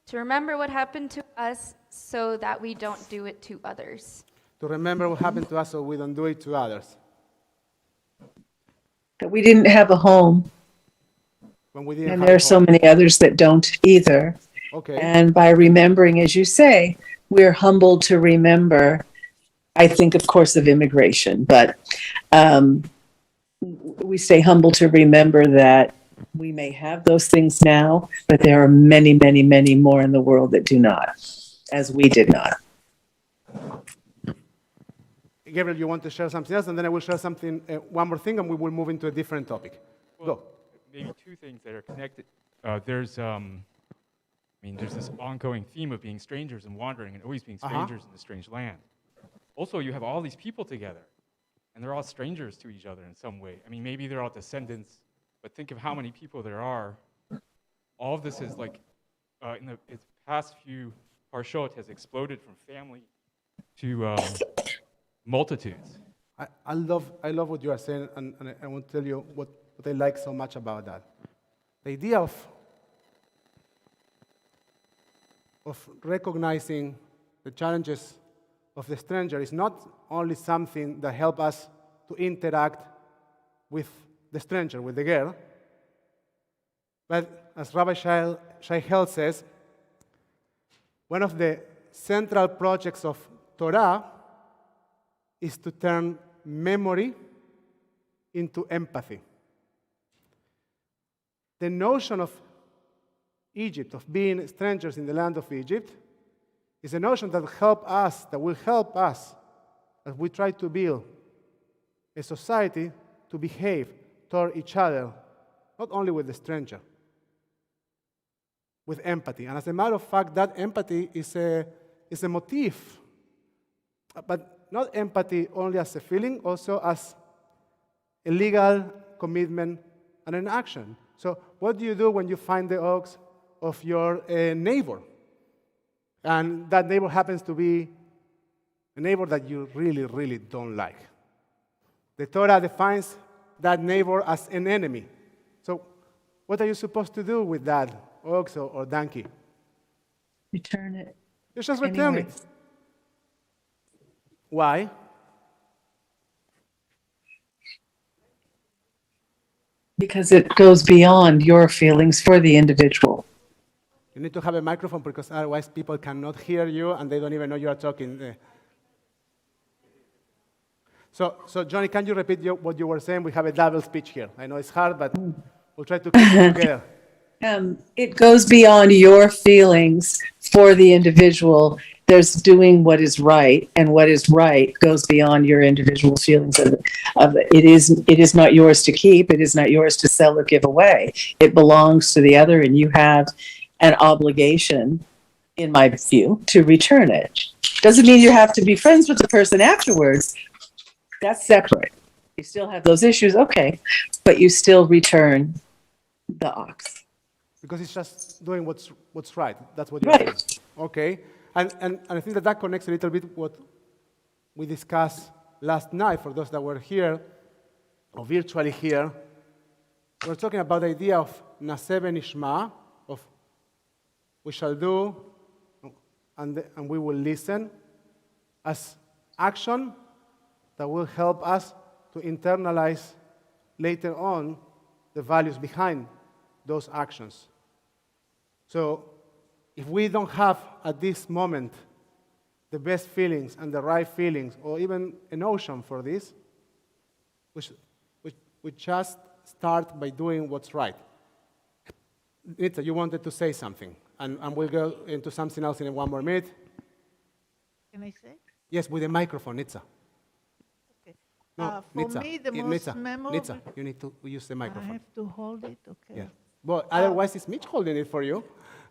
To remember what happened to us so that we don't do it to others. To remember what happened to us so we don't do it to others. That we didn't have a home. When we didn't And have there a are so home. many others that don't either. Okay. And by remembering, as you say, we're humbled to remember. I think, of course, of immigration, but we stay humble to remember that we may have those things now, but there are many, many, many more in the world that do not, as we did not. Gabriel, you want to share something else, and then I will share something, one more thing, and we will move into a different topic. Well, Go. maybe two things that are connected. There's this ongoing theme of being strangers and wandering and always being strangers in a strange land. Also, you have all these people together, and they're all strangers to each other in some way. I mean, maybe they're all descendants, but think of how many people there are. All of this is like, in the past few parshot has exploded from family to multitudes. I love what you are saying, and I want to tell you what I like so much about that. The idea of recognizing the challenges of the stranger is not only something that helps us to interact with the stranger, with the girl, but as Rabbi Shai Held says, one of the central projects of Torah is to turn memory into empathy. The notion of Egypt, of being strangers in the land of Egypt, is a notion that will help us as we try to build a society to behave toward each other, not only with the stranger, with empathy. And as a matter of fact, that empathy is a motif, but not empathy only as a feeling, also as a legal commitment and an action. So what do you do when you find the ox of your neighbor? And that neighbor happens to be a neighbor that you really, really don't like. The Torah defines that neighbor as an enemy. So what are you supposed to do with that ox or donkey? Return it. You just return Anyway. it. Why? Because it goes beyond your feelings for the individual. You need to have a microphone because otherwise people cannot hear you and they don't even know you are talking. So Johnny, can you repeat what you were saying? We have a double speech here. I know it's hard, but we'll try to keep it together. It goes beyond your feelings for the individual. There's doing what is right, and what is right goes beyond your individual feelings of it. It is not yours to keep. It is not yours to sell or give away. It belongs to the other, and you have an obligation, in my view, to return it. Doesn't mean you have to be friends with the person afterwards. That's separate. You still have those issues, okay, but you still return the ox. Because it's just doing what's right. That's what you're saying. Right. Okay. And I think that connects a little bit what we discussed last night for those that were here or virtually here. We're talking about the idea of Naseh v'nishma, of we shall do and we will listen, as action that will help us to internalize later on the values behind those actions. So if we don't have at this moment the best feelings and the right feelings, or even a notion for this, we just start by doing what's right. Nitza, you wanted to say something, and we'll go into something else in 1 more minute. Can I say? Yes, with a microphone, Nitza. Okay. No, For Nitza, me, the most Nitza, memorable. Nitza, you need to use the I microphone. have to hold it. Okay. Yeah. But otherwise, it's Mitch holding it for you.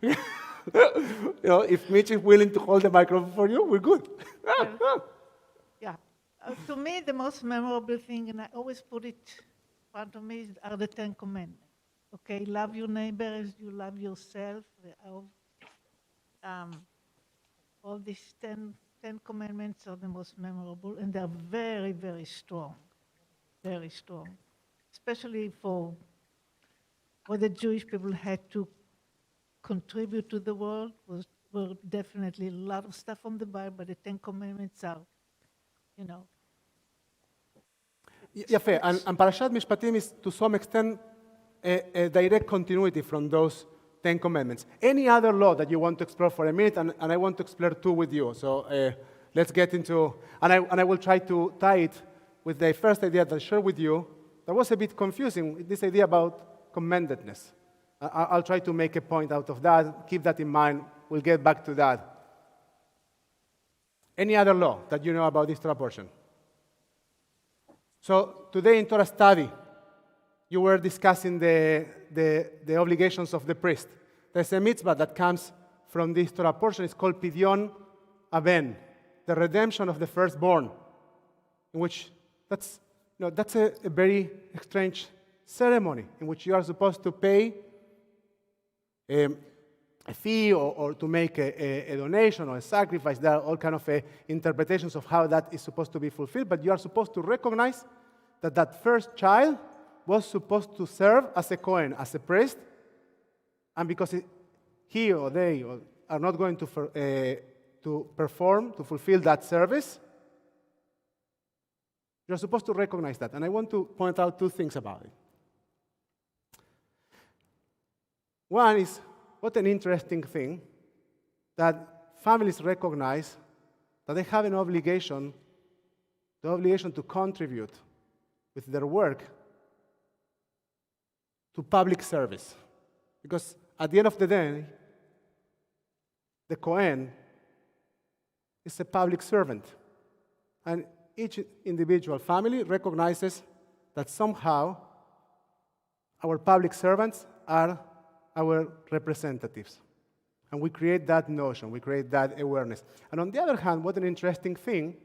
If Mitch is willing to hold the microphone for you, we're good. Yeah. To me, the most memorable thing, and I always put it in front of me, are the 10 Commandments. Okay, love your neighbor as you love yourself. All these 10 Commandments are the most memorable, and they're very, very strong. Very strong. Especially for what the Jewish people had to contribute to the world were definitely a lot of stuff from the Bible, but the 10 Commandments are, יפה, and Parashat Mishpatim is to some extent a direct continuity from those 10 commandments. Any other law that you want to explore for a minute, and I want to explore 2 with you. So let's get into, and I will try to tie it with the first idea that I shared with you. That was a bit confusing, this idea about commendedness. I'll try to make a point out of that. Keep that in mind. We'll get back to that. Any other law that you know about this Torah portion? So today in Torah study, you were discussing the obligations of the priest. There's a mitzvah that comes from this Torah portion. It's called Pidyon Aben, the redemption of the firstborn, in which that's a very strange ceremony in which you are supposed to pay a fee or to make a donation or a sacrifice. There are all kinds of interpretations of how that is supposed to be fulfilled, but you are supposed to recognize that that first child was supposed to serve as a Kohen, as a priest, and because he or they are not going to fulfill that service, you're supposed to recognize that. And I want to point out 2 things about it. One is, what an interesting thing that families recognize that they have an obligation, the obligation to contribute with their work to public service. Because at the end of the day, the Kohen is a public servant. And each individual family recognizes that somehow our public servants are our representatives. And we create that notion, we create that awareness. And on the other hand, what an interesting thing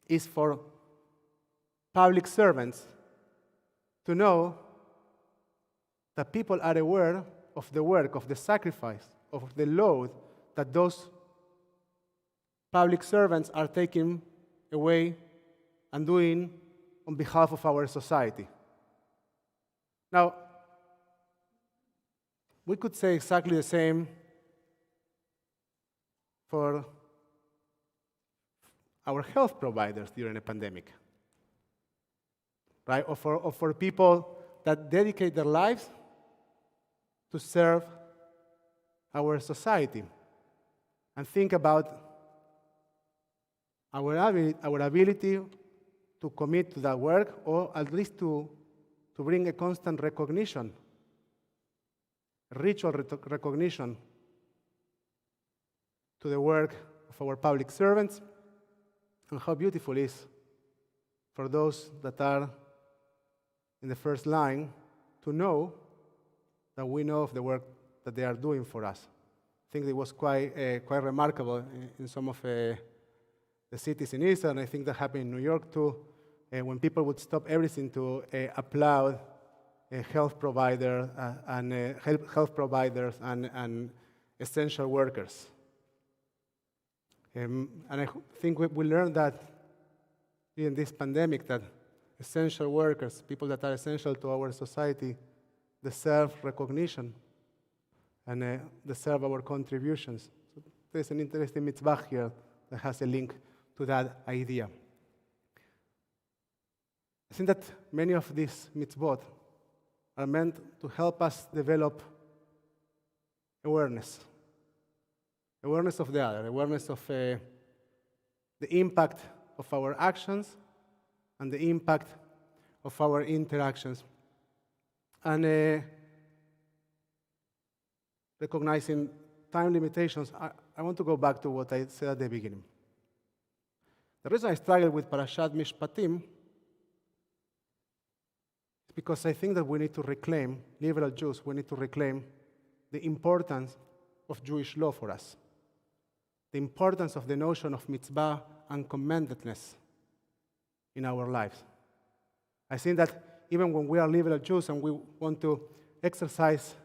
is for public servants to know that people are aware of the work, of the sacrifice, of the load that those public servants are taking away and doing on behalf of our society. Now, we could say exactly the same for our health providers during a pandemic, right? Or for people that dedicate their lives to serve our society. And think about our ability to commit to that work, or at least to bring a constant recognition, ritual recognition to the work of our public servants, and how beautiful it is for those that are in the first line to know that we know of the work that they are doing for us. I think it was quite remarkable in some of the cities in Israel, and I think that happened in New York too, when people would stop everything to applaud health providers and essential workers. And I think we learned that in this pandemic, that essential workers, people that are essential to our society, deserve recognition and deserve our contributions. So there's an interesting mitzvah here that has a link to that idea. I think that many of these mitzvot are meant to help us develop awareness of the other, awareness of the impact of our actions and the impact of our interactions. And recognizing time limitations, I want to go back to what I said at the beginning. The reason I struggle with Parashat Mishpatim is because I think that we need to reclaim, liberal Jews, we need to reclaim the importance of Jewish law for us, the importance of the notion of mitzvah and commandedness in our lives. I think that even when we are liberal Jews and we want to exercise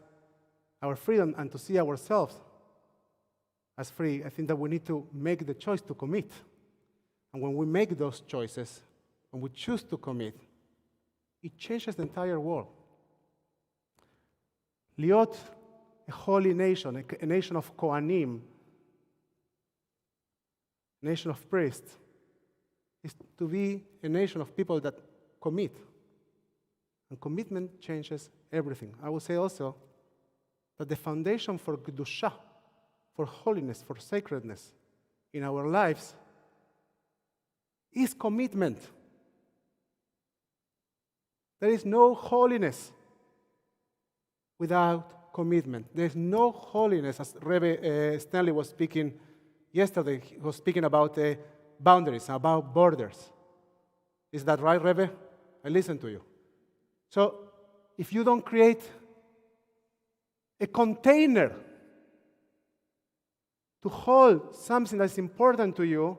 our freedom and to see ourselves as free, I think that we need to make the choice to commit. And when we make those choices, when we choose to commit, it changes the entire world. Liot, a holy nation, a nation of Kohanim, a nation of priests, is to be a nation of people that commit. And commitment changes everything. I would say also that the foundation for Kedusha, for holiness, for sacredness in our lives is commitment. There is no holiness without commitment. There is no holiness, as Rebbe Stanley was speaking yesterday. He was speaking about boundaries, about borders. Is that right, Rebbe? I listen to you. So, if you don't create a container to hold something that's important to you,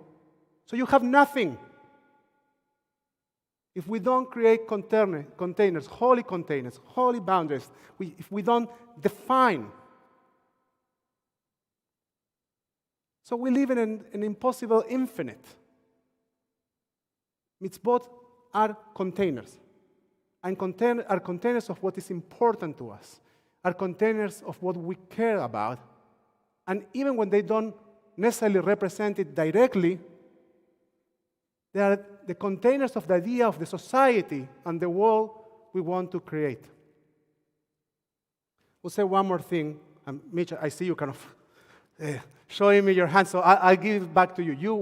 so you have nothing. If we don't create containers, holy boundaries, if we don't define, so we live in an impossible infinite. Mitzvot are containers. And are containers of what is important to us, are containers of what we care about. And even when they don't necessarily represent it directly, they are the containers of the idea of the society and the world we want to create. We'll say one more thing. Mitch, I see you kind of showing me your hand, so I'll give it back to you. You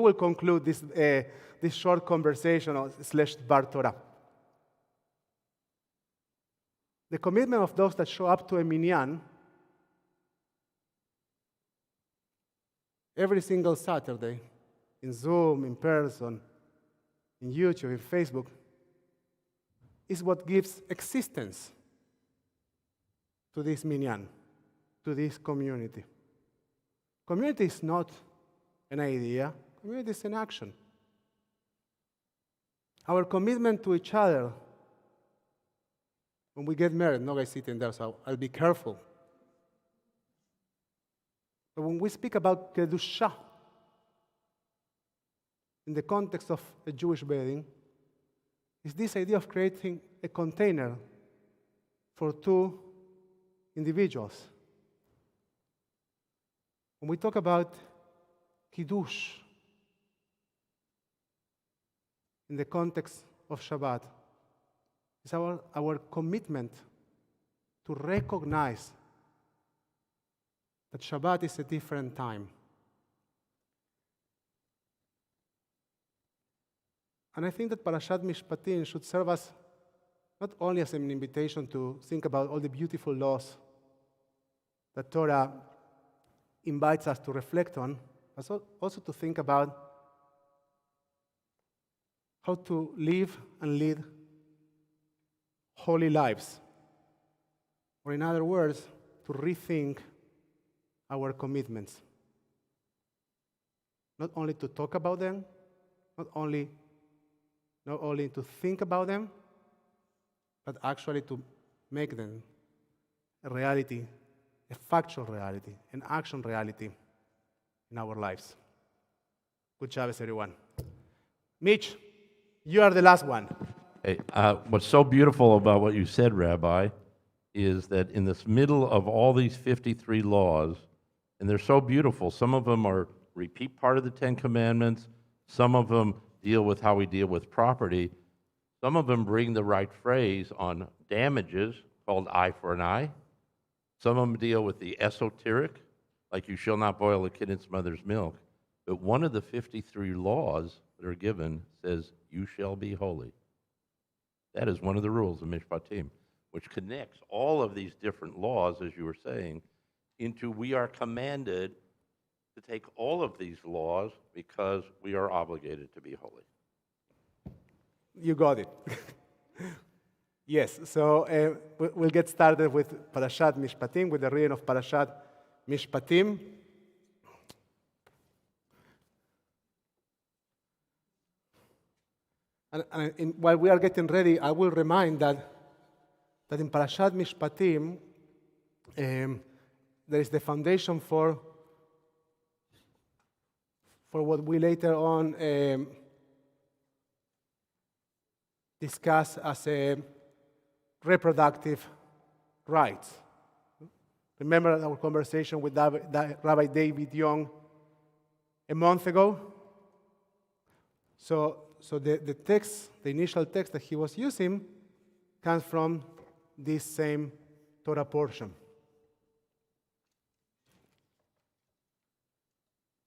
will conclude this short conversation / Bar Torah. The commitment of those that show up to a minyan every single Saturday, in Zoom, in person, in YouTube, in Facebook, is what gives existence to this minyan, to this community. Community is not an idea, community is an action. Our commitment to each other when we get married, no guys sitting there, so I'll be careful. But when we speak about Kedusha in the context of a Jewish wedding, is this idea of creating a container for two individuals. When we talk about Kiddush in the context of Shabbat, it's our commitment to recognize that Shabbat is a different time. And I think that Parashat Mishpatim should serve us not only as an invitation to think about all the beautiful laws that Torah invites us to reflect on, but also to think about how to live and lead holy lives. Or in other words, to rethink our commitments. Not only to talk about them, not only to think about them, but actually to make them a reality, a factual reality, an action reality in our lives. Good Shabbos, everyone. Mitch, you are the last one. Hey, what's so beautiful about what you said, Rabbi, is that in this middle of all these 53 laws, and they're so beautiful, some of them are repeat part of the Ten Commandments, some of them deal with how we deal with property, some of them bring the right phrase on damages, called eye for an eye, some of them deal with the esoteric, like you shall not boil a kid in its mother's milk, but one of the 53 laws that are given says, you shall be holy. That is one of the rules of Mishpatim, which connects all of these different laws, as you were saying, into we are commanded to take all of these laws because we are obligated to be holy. You got it. Yes, so we'll get started with Parashat Mishpatim, with the reading of Parashat Mishpatim. And while we are getting ready, I will remind that in Parashat Mishpatim, there is the foundation for what we later on discuss as a reproductive rights. Remember our conversation with Rabbi David Young a month ago? So the text, the initial text that he was using, comes from this same Torah portion.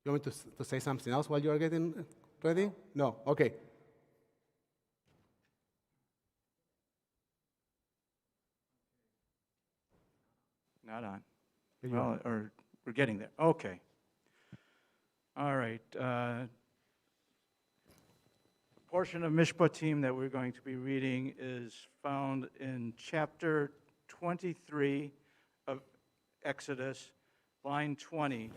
You want me to say something else while you are getting ready? No? Okay. Not on. Well, or we're getting there. Okay. All right. The portion of Mishpatim that we're going to be reading is found in chapter 23 of Exodus, line 20.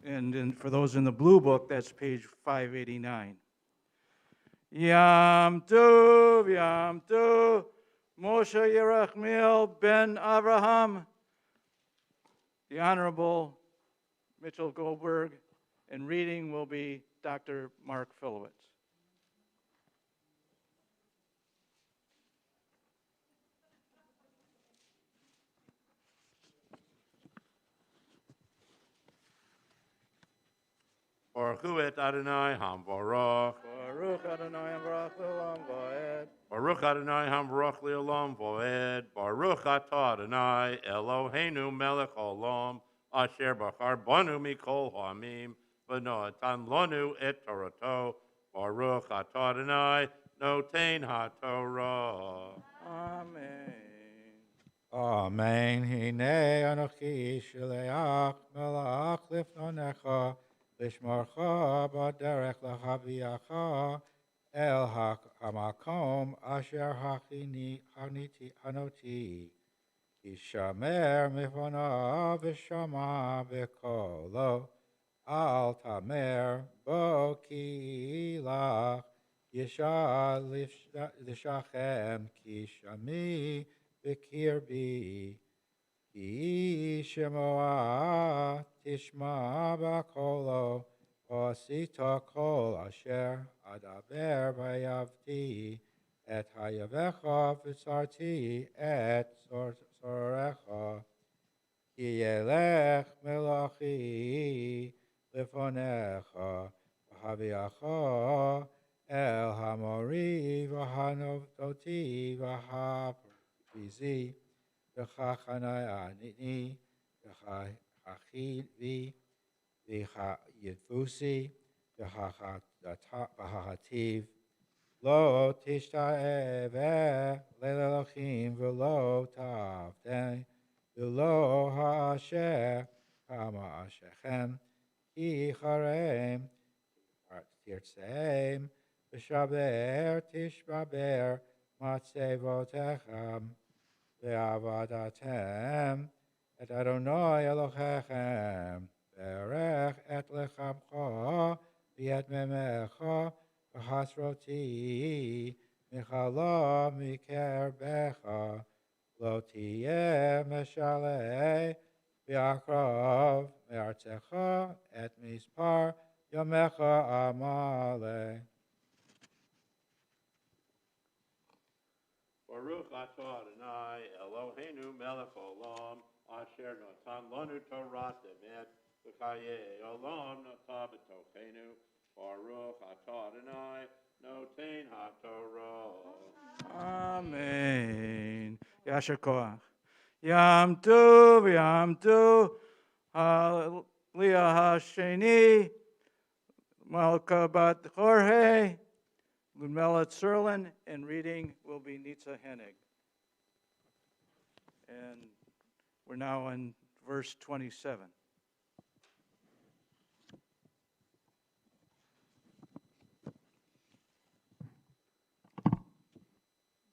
And then for those in the blue book, that's page 589. Yam Tov, Moshe Yerachmiel ben Avraham, the Honorable Mitchell Goldberg, and reading will be Dr. Mark Filowitz. Baruch hu et Adonai hamvarach. Baruch Adonai Hamvarach Le'olam Va'ed. Baruch Adonai hamvarach le'olam v'ed. Baruch atah Adonai Eloheinu melech olam asher bachar banu mikol ha'amim v'noatan lanu et Torato. Baruch atah Adonai noten ha'torah. Amen. Amen. Hine anochi sheleach melach lifnonecha לשמרך בדרך להביאך אל המקום אשר הכנותי. ישמר מפניו ושמע בקולו, אל תמר בו כי לך ישאל לשכם כי שמי בקרבי. כי שמוע תשמע בקולו, ועשית כל אשר אדבר ויבתי, את חייבך וצרתי את צורך. כי ילך מלאכי לפניך, והביאך אל המורי והנבטותי והפריזי, וכחנני וכחיבי וכיבוסי והחטיב. לא תשתעבד לאלוהים ולא תעבד ולא האשר כמה אשכם, כי חרם תרצם ושבר תשבר מצבותיכם, ועבדתם את אדוני אלוהיכם, ברך את לחמך ואת מימיך, והסרותי מחלה מקרבך. לא תהיה משלה והקרב מארצך את מספר ימיך עמלק. Baruch atah Adonai Eloheinu melech olam, asher natan lanu Torah emet, v'chayei olam nata b'tochenu. Baruch atah Adonai noten haTorah. Amen. Yasher koach. Yam tov, yam tov. Hallelujah hasheni. Malka bat Jorge. Ludmila Tserlin, and reading will be Nitza Hennig. And we're now in verse 27.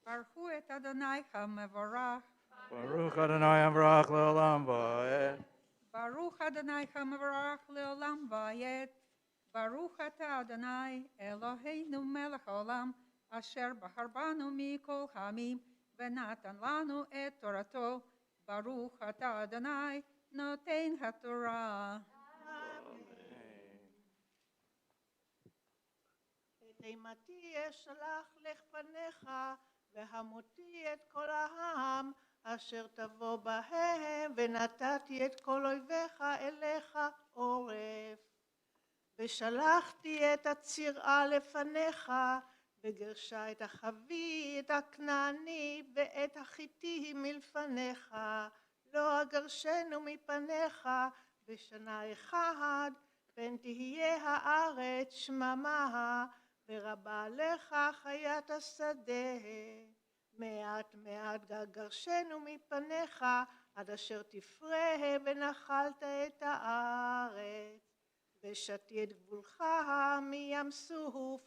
ברכו את אדוני המבורך. Baruch Adonai Amvarach Leolam Va'ed. ברוך אדוני המבורך לעולם ועד. ברוך אתה אדוני אלוהינו מלך העולם, אשר בחר בנו מכל העמים, ונתן לנו את תורתו. ברוך אתה אדוני נותן התורה. את אימתי אשלח לפניך, והמותי את כל העם, אשר תבוא בהם, ונתתי את כל אויביך אליך עורף. ושלחתי את הצירה לפניך, וגרשה את החבי, את הכנעני, ואת החיתי מלפניך. לא אגרשנו מפניך בשנה אחד, פן תהיה הארץ שממה, ורבה לך חיית השדה. מעט מעט גרשנו מפניך, עד אשר תפרה ונחלת את הארץ. ושתי את גבולך מים סוף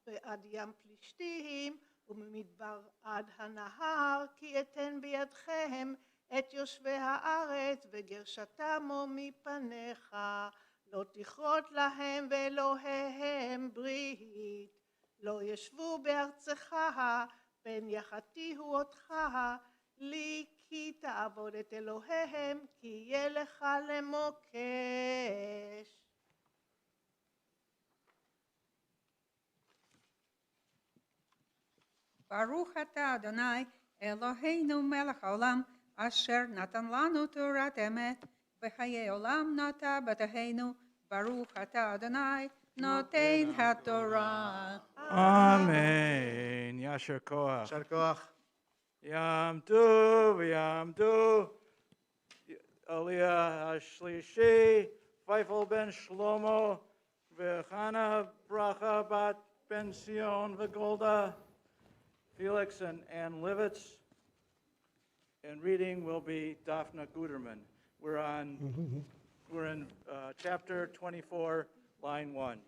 ועד ים פלישתים, וממדבר עד הנהר, כי אתן בידכם את יושבי הארץ, וגרשתמו מפניך. לא תכרות להם ואלוהיהם ברית. לא ישבו בארצך, פן יחתיהו אותך, לי כי תעבוד את אלוהיהם, כי יהיה לך למוקש. ברוך אתה אדוני אלוהינו מלך העולם, אשר נתן לנו תורת אמת, וחיי עולם נטע בתינו. ברוך אתה אדוני נותן התורה. Amen. Yasher koach. יישר כוח. Yam tov, yam tov. Aliyah Ashlishi, Feifel ben Shlomo, Vechana Bracha bat Ben Sion, Vigolda, Felix and Ann Livitz. And reading will be Daphna Guterman. We're on We're in chapter 24, line 1.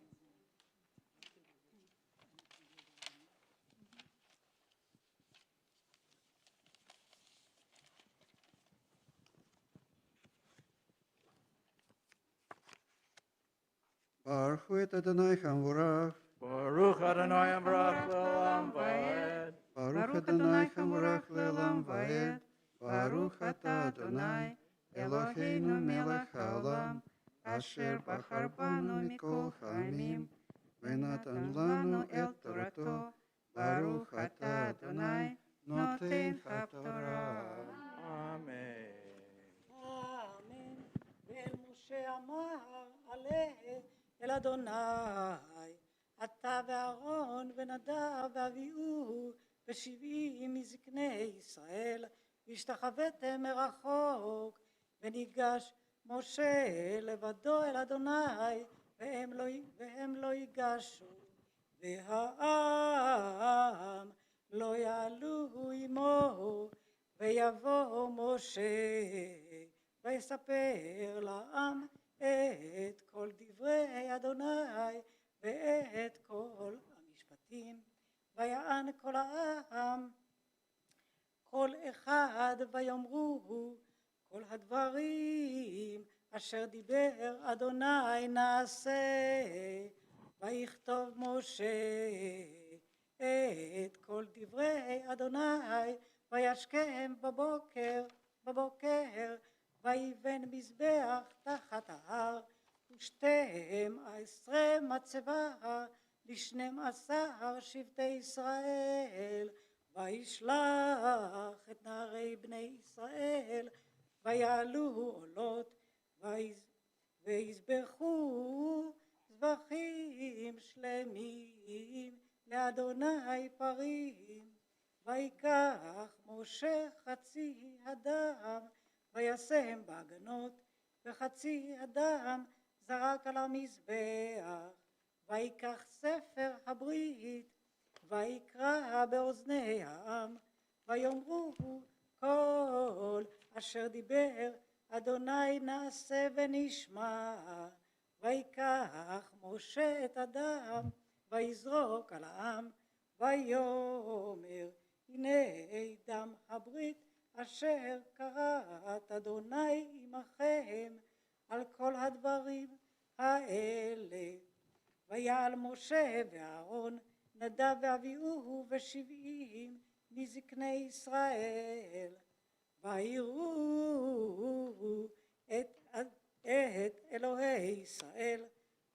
Baruch et Adonai Hamurach. Baruch Adonai Amrach le'olam va'ed. Baruch Adonai Hamurach le'olam va'ed. Baruch atah Adonai Eloheinu melech haolam, asher bachar banu mikol ha'amim, venatan lanu et torato. Baruch atah Adonai noten haTorah. Amen. Amen. ואל משה אמר עלה אל אדוני, אתה ואהרון ונדב ואביהו ו70 מזקני ישראל, והשתחוויתם מרחוק, וניגש משה לבדו אל אדוני, והם לא ייגשו, והעם לא יעלו עמו, ויבוא משה ויספר לעם את כל דברי אדוני ואת כל המשפטים, ויען כל העם כל אחד ויאמרו כל הדברים אשר דיבר אדוני נעשה, ויכתוב משה את כל דברי אדוני וישכם בבוקר ויבן מזבח תחת ההר, ו12 מצבה ל12 שבטי ישראל, וישלח את נערי בני ישראל ויעלו עולות ויזבחו זבחים שלמים לאדוני פרים, ויקח משה חצי הדם וישם בעגנות, וחצי הדם זרק על המזבח, ויקח ספר הברית ויקרא באוזני העם, ויאמרו כל אשר דיבר אדוני נעשה ונשמע, ויקח משה את הדם ויזרוק על העם, ויאמר הנה דם הברית אשר קראת אדוני עמכם על כל הדברים האלה. ויעל משה ואהרון נדב ואביהו ו70 מזקני ישראל, ויראו את אלוהי ישראל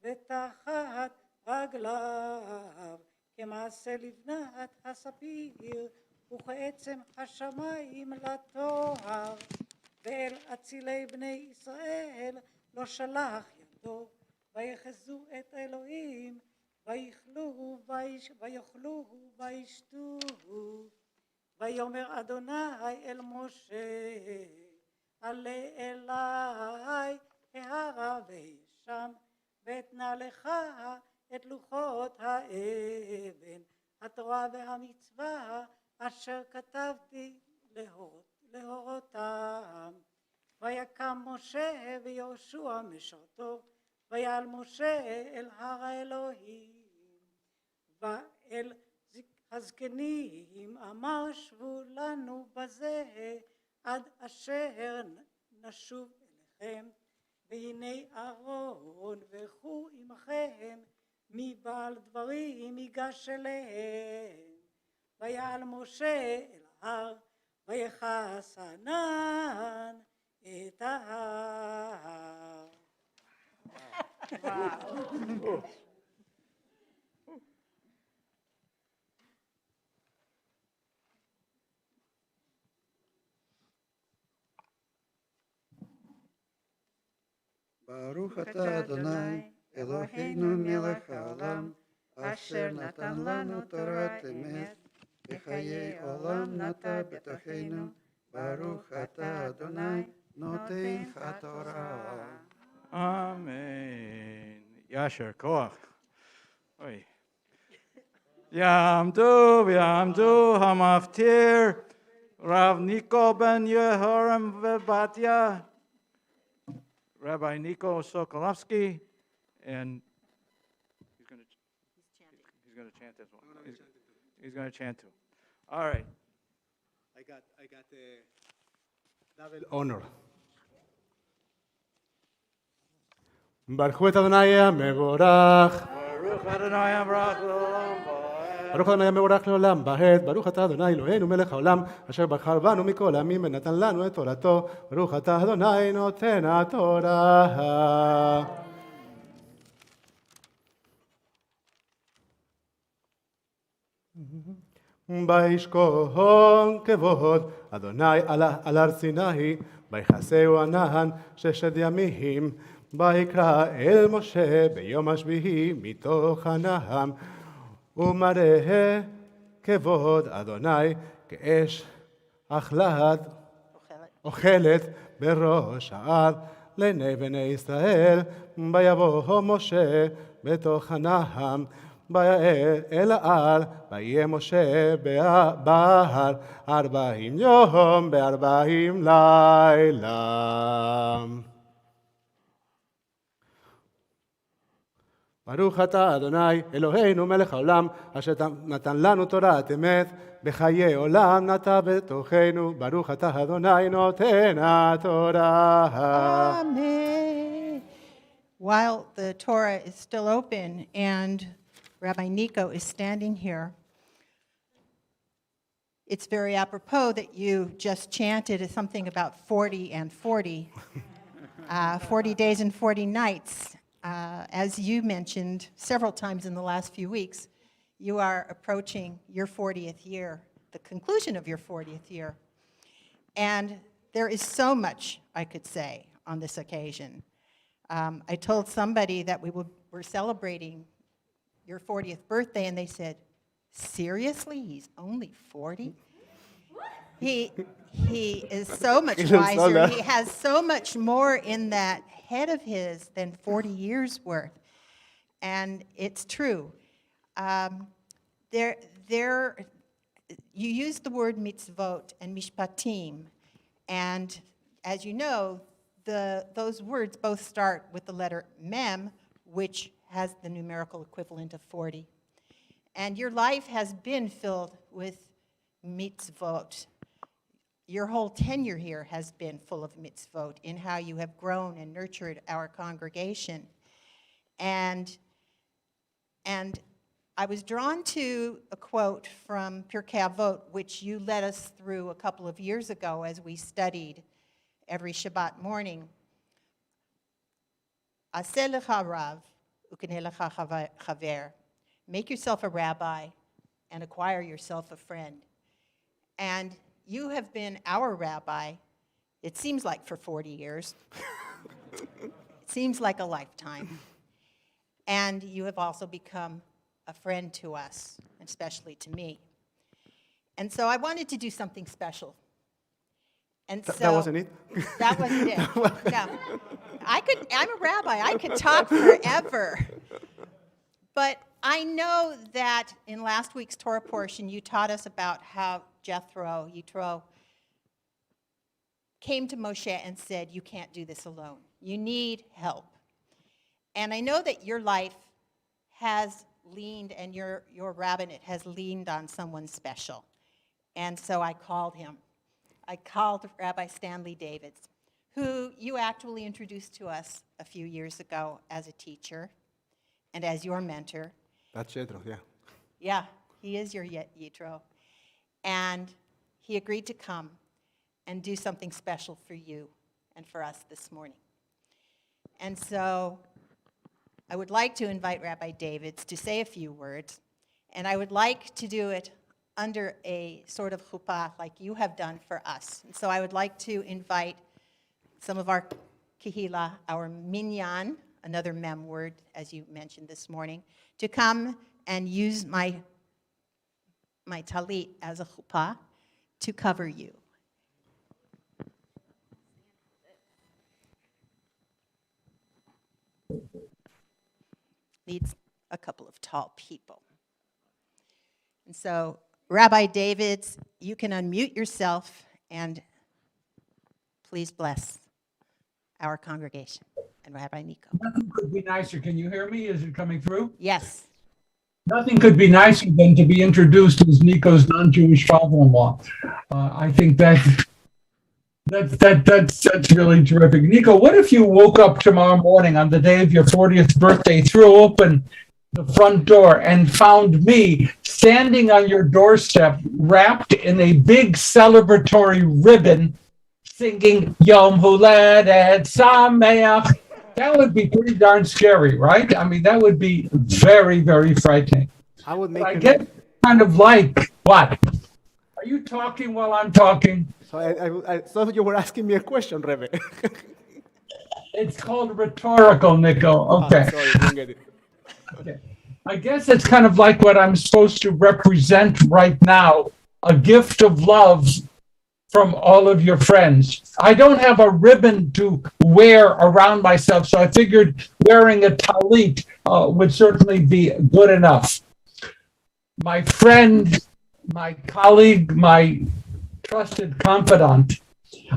ותחת רגליו כמעשה לבנת הספיר וכעצם השמיים לטוהר, ואל אצילי בני ישראל לא שלח ידו, ויחזו את אלוהים ויאכלו וישתו. ויאמר אדוני אל משה עלה אלי ההרה וישם, ואתנה לך את לוחות האבן התורה והמצווה אשר כתבתי להורותם. ויקם משה ויהושע משרתו, ויעל משה אל הר האלוהים, ואל הזקנים אמר שבו לנו בזה עד אשר נשוב אליכם, והנה אהרון וכו עמכם מבעל דברים ייגש אליהם. ויעל משה אל ההר ויכס ענן את ההר. ברוך אתה אדוני אלוהינו מלך העולם, אשר נתן לנו תורת אמת, וחיי עולם נטע בתוכנו. ברוך אתה אדוני נותן התורה. אמן. ישר כוח. אוי. יעמדו ויעמדו המפטיר רב ניקול בן יהורם ובתיה, Rabbi Nico Sokolovsky, and he's going to chant as well. He's going to chant too. All right. I got the double honor. ברכו את אדוני המבורך. Baruch Adonai Amrach L'olam Va'ed. ברוך אדוני המבורך לעולם ועד. ברוך אתה אדוני אלוהינו מלך העולם, אשר בחר בנו מכל העמים ונתן לנו את תורתו. ברוך אתה אדוני נותן התורה. וישכון כבוד אדוני על הר סיני, ויכסהו ענן 6 ימים. ויקרא אל משה ביום השביעי מתוך ענן, ומראה כבוד אדוני כאש אכלת אוכלת בראש ההר לעיני בני ישראל. ויבוא משה בתוך ענן, ויעל אל ההר, ויהיה משה בהר 40 יום ו40 לילה. ברוך אתה אדוני אלוהינו מלך העולם, אשר נתן לנו תורת אמת, בחיי עולם נטע בתוכנו. ברוך אתה אדוני נותן התורה. Amen. While the Torah is still open and Rabbi Nico is standing here, it's very apropos that you just chanted something about 40 and 40, 40 days and 40 nights. As you mentioned several times in the last few weeks, you are approaching your 40th year, the conclusion of your 40th year. And there is so much I could say on this occasion. I told somebody that we were celebrating your 40th birthday, and they said, seriously, he's only 40? He is so much wiser. He has so much more in that head of his than 40 years worth. And it's true. You use the word mitzvot and mishpatim. And as you know, those words both start with the letter mem, which has the numerical equivalent of 40. And your life has been filled with mitzvot. Your whole tenure here has been full of mitzvot in how you have grown and nurtured our congregation. And I was drawn to a quote from Pirkei Avot, which you led us through a couple of years ago as we studied every Shabbat morning. Aseh lecha rav ukeneh lecha chaver. Make yourself a rabbi and acquire yourself a friend. And you have been our rabbi, it seems like for 40 years. It seems like a lifetime. And you have also become a friend to us, especially to me. And so I wanted to do something special. And so that wasn't it? That wasn't it. No. I'm a rabbi. I could talk forever. But I know that in last week's Torah portion, you taught us about how Yitro, came to Moshe and said, you can't do this alone. You need help. And I know that your life has leaned, and your rabbinate has leaned on someone special. And so I called him. I called Rabbi Stanley Davids, who you actually introduced to us a few years ago as a teacher and as your mentor. That's Yitro, yeah. Yeah, he is your Yitro. And he agreed to come and do something special for you and for us this morning. And so I would like to invite Rabbi Davids to say a few words, and I would like to do it under a sort of chuppah like you have done for us. And so I would like to invite some of our kehillah, our minyan, another mem word, as you mentioned this morning, to come and use my talit as a chuppah to cover you. Needs a couple of tall people. And so, Rabbi Davids, you can unmute yourself and please bless our congregation and Rabbi Nico. Nothing could be nicer. Can you hear me? Is it coming through? Yes. Nothing could be nicer than to be introduced as Nico's non-Jewish father-in-law. I think that's really terrific. Nico, what if you woke up tomorrow morning on the day of your 40th birthday, threw open the front door and found me standing on your doorstep, wrapped in a big celebratory ribbon, singing Yom Huledet Sameach? That would be pretty darn scary, right? I mean, that would be very, very frightening. I would make I get kind of like, what? Are you talking while I'm talking? So I thought you were asking me a question, Rebbe. It's called rhetorical, Nico. Okay. Sorry, didn't get it. Okay. I guess it's kind of like what I'm supposed to represent right now, a gift of love from all of your friends. I don't have a ribbon to wear around myself, so I figured wearing a talit would certainly be good enough. My friend, my colleague, my trusted confidant,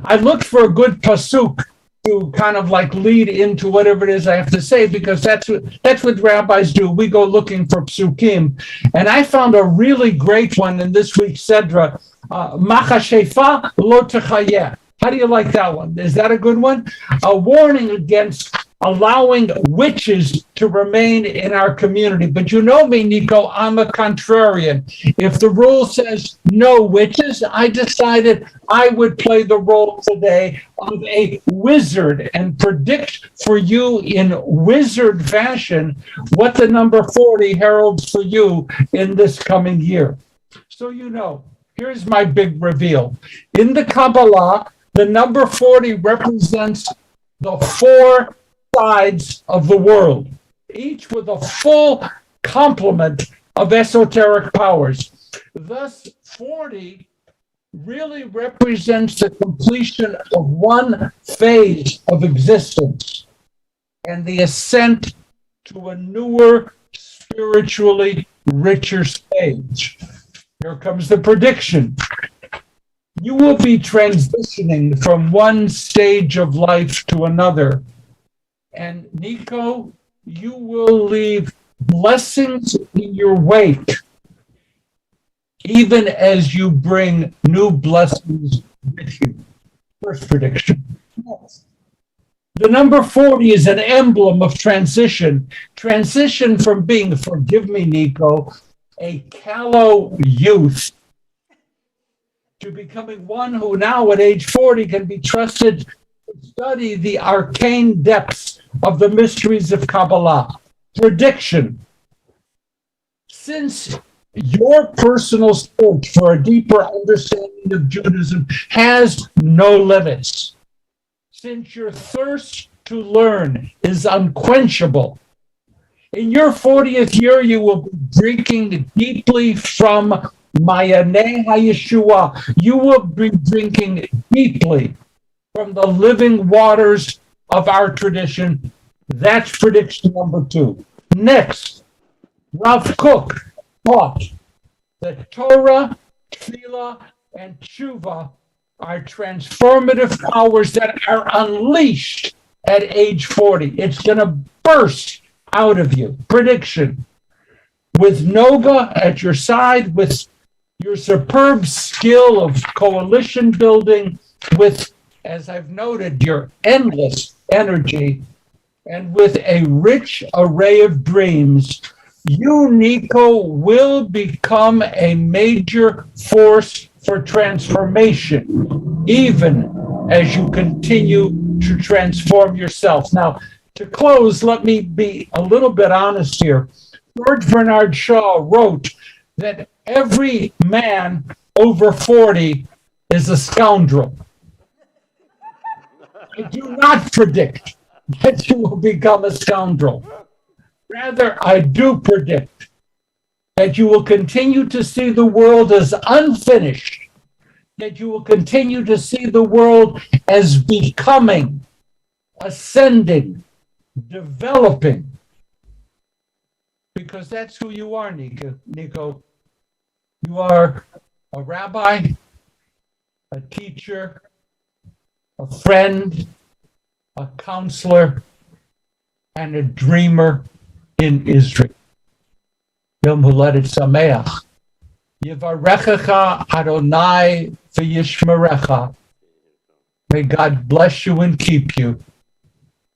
I looked for a good pasuk to kind of like lead into whatever it is I have to say, because that's what rabbis do. We go looking for psukim. And I found a really great one in this week's Sedra, Machashefa lo techayeh. How do you like that one? Is that a good one? A warning against allowing witches to remain in our community. But you know me, Nico, I'm a contrarian. If the rule says no witches, I decided I would play the role today of a wizard and predict for you in wizard fashion what the number 40 heralds for you in this coming year. So you know, here's my big reveal. In the Kabbalah, the number 40 represents the four sides of the world, each with a full complement of esoteric powers. Thus, 40 really represents the completion of one phase of existence and the ascent to a newer, spiritually richer stage. Here comes the prediction. You will be transitioning from one stage of life to another. And Nico, you will leave blessings in your wake, even as you bring new blessings with you. First prediction. The number 40 is an emblem of transition. Transition from being, forgive me, Nico, a callow youth to becoming one who now at age 40 can be trusted to study the arcane depths of the mysteries of Kabbalah. Prediction. Since your personal search for a deeper understanding of Judaism has no limits, since your thirst to learn is unquenchable, in your 40th year, you will be drinking deeply from Mayaneh HaYeshua. You will be drinking deeply from the living waters of our tradition. That's prediction number 2. Next, Rav Kook taught that Torah, Tefillah, and Tshuva are transformative powers that are unleashed at age 40. It's going to burst out of you. Prediction. With Noga at your side, with your superb skill of coalition building, with, as I've noted, your endless energy, and with a rich array of dreams, you, Nico, will become a major force for transformation, even as you continue to transform yourself. Now, to close, let me be a little bit honest here. George Bernard Shaw wrote that every man over 40 is a scoundrel. I do not predict that you will become a scoundrel. Rather, I do predict that you will continue to see the world as unfinished, that you will continue to see the world as becoming, ascending, developing, because that's who you are, Nico. You are a rabbi, a teacher, a friend, a counselor, and a dreamer in Israel. Yom Huledet Sameach. Yivarechecha Adonai v'yishmerecha. May God bless you and keep you.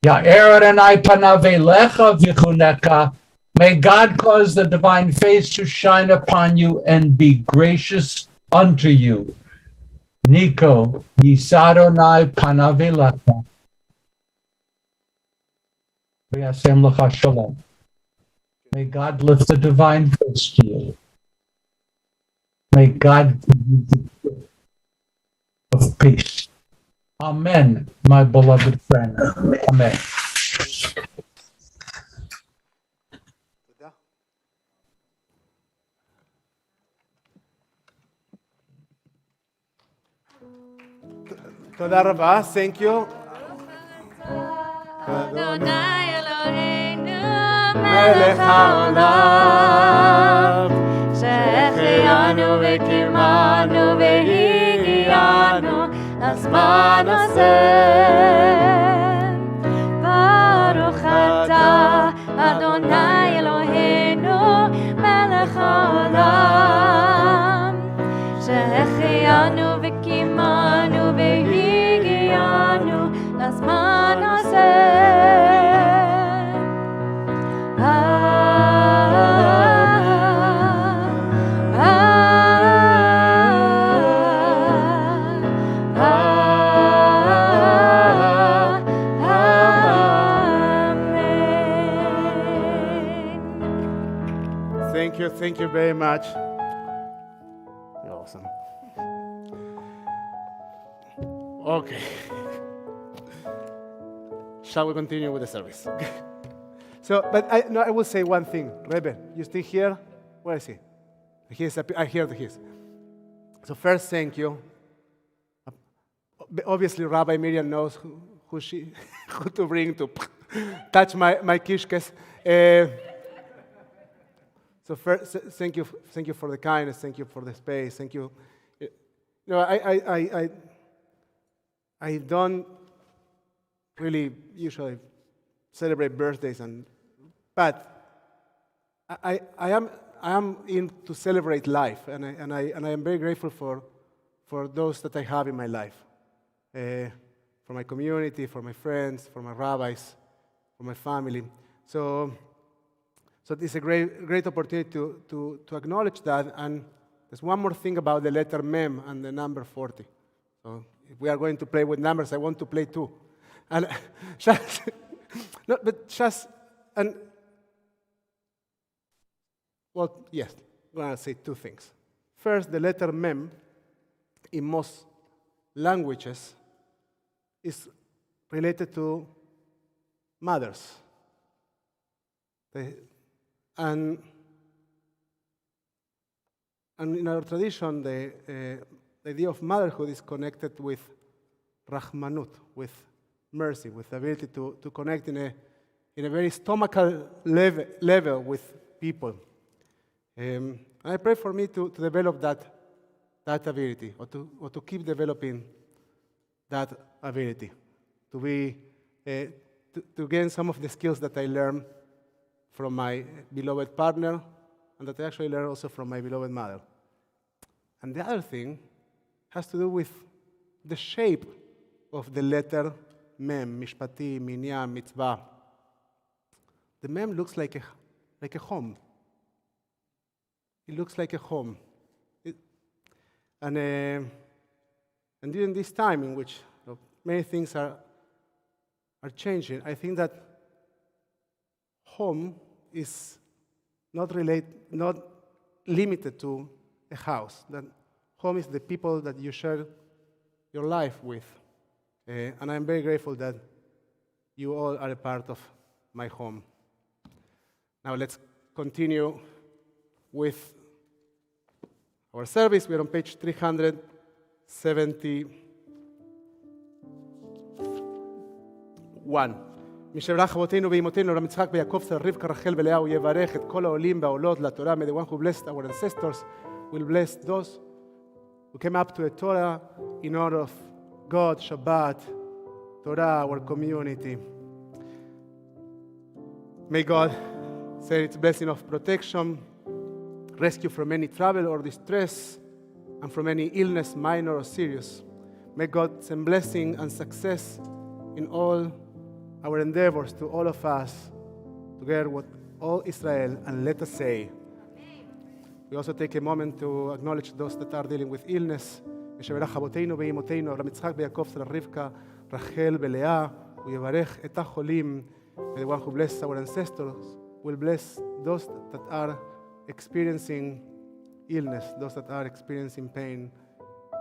Ya'er Adonai panav elecha v'chunecha. May God cause the divine face to shine upon you and be gracious unto you. Nico, Yisa Adonai panav elecha. V'yasem lecha shalom. May God lift the divine face to you. May God give you the gift of peace. Amen, my beloved friend. Amen. Toda Rabba, thank you. Adonai Eloheinu melech haolam, שהחיינו וקיימנו והגיענו לזמן הזה. ברוך אתה, אדוני אלוהינו, מלך העולם, שהחיינו וקיימנו והגיענו לזמן הזה. Thank you very much. You're awesome. Okay. Shall we continue with the service? So, but I will say one thing. Rebbe, you still here? Where is he? I hear he is. So first, thank you. Obviously, Rabbi Miriam knows who to bring to touch my kishkes. So first, thank you for the kindness. Thank you for the space. Thank you. You know, I don't really usually celebrate birthdays, but I am in to celebrate life, and I am very grateful for those that I have in my life, for my community, for my friends, for my rabbis, for my family. So it's a great opportunity to acknowledge that. And there's one more thing about the letter Mem and the number 40. So if we are going to play with numbers, I want to play too. And yes, I'm going to say two things. First, the letter Mem in most languages is related to mothers. And in our tradition, the idea of motherhood is connected with Rahmanut, with mercy, with the ability to connect in a very stomachal level with people. And I pray for me to develop that ability, or to keep developing that ability, to gain some of the skills that I learned from my beloved partner, and that I actually learned also from my beloved mother. And the other thing has to do with the shape of the letter Mem, Mishpati, Minyan, Mitzvah. The Mem looks like a home. It looks like a home. And during this time in which many things are changing, I think that home is not limited to a house. That home is the people that you share your life with. And I'm very grateful that you all are a part of my home. Now let's continue with our service. We're on page 371. משברך אבותינו ואמותינו, אברהם יצחק ויעקב, שרה רבקה, רחל ולאה, הוא יברך את כל העולים והעולות לתורה. May the one who blessed our ancestors will bless those who came up to the Torah in honor of God, Shabbat, Torah, our community. May God send its blessing of protection, rescue from any trouble or distress, and from any illness, minor or serious. May God send blessing and success in all our endeavors to all of us, together with all Israel, and let us say, we also take a moment to acknowledge those that are dealing with illness. ישברך אבותינו ואימותינו, אברהם יצחק ויעקב שרה רבקה, רחל ולאה, הוא יברך את החולים. And the one who blesses our ancestors will bless those that are experiencing illness, those that are experiencing pain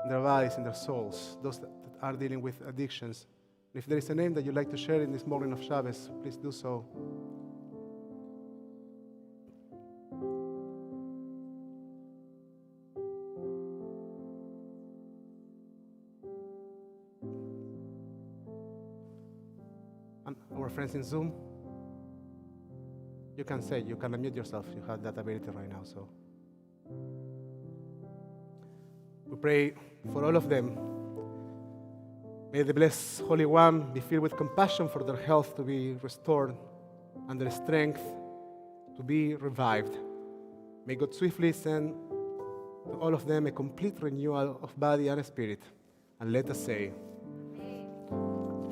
in their bodies, in their souls, those that are dealing with addictions. If there is a name that you'd like to share in this morning of Shabbos, please do so. And our friends in Zoom, you can unmute yourself. You have that ability right now. So we pray for all of them. May the blessed Holy One be filled with compassion for their health to be restored and their strength to be revived. May God swiftly send to all of them a complete renewal of body and spirit. And let us say,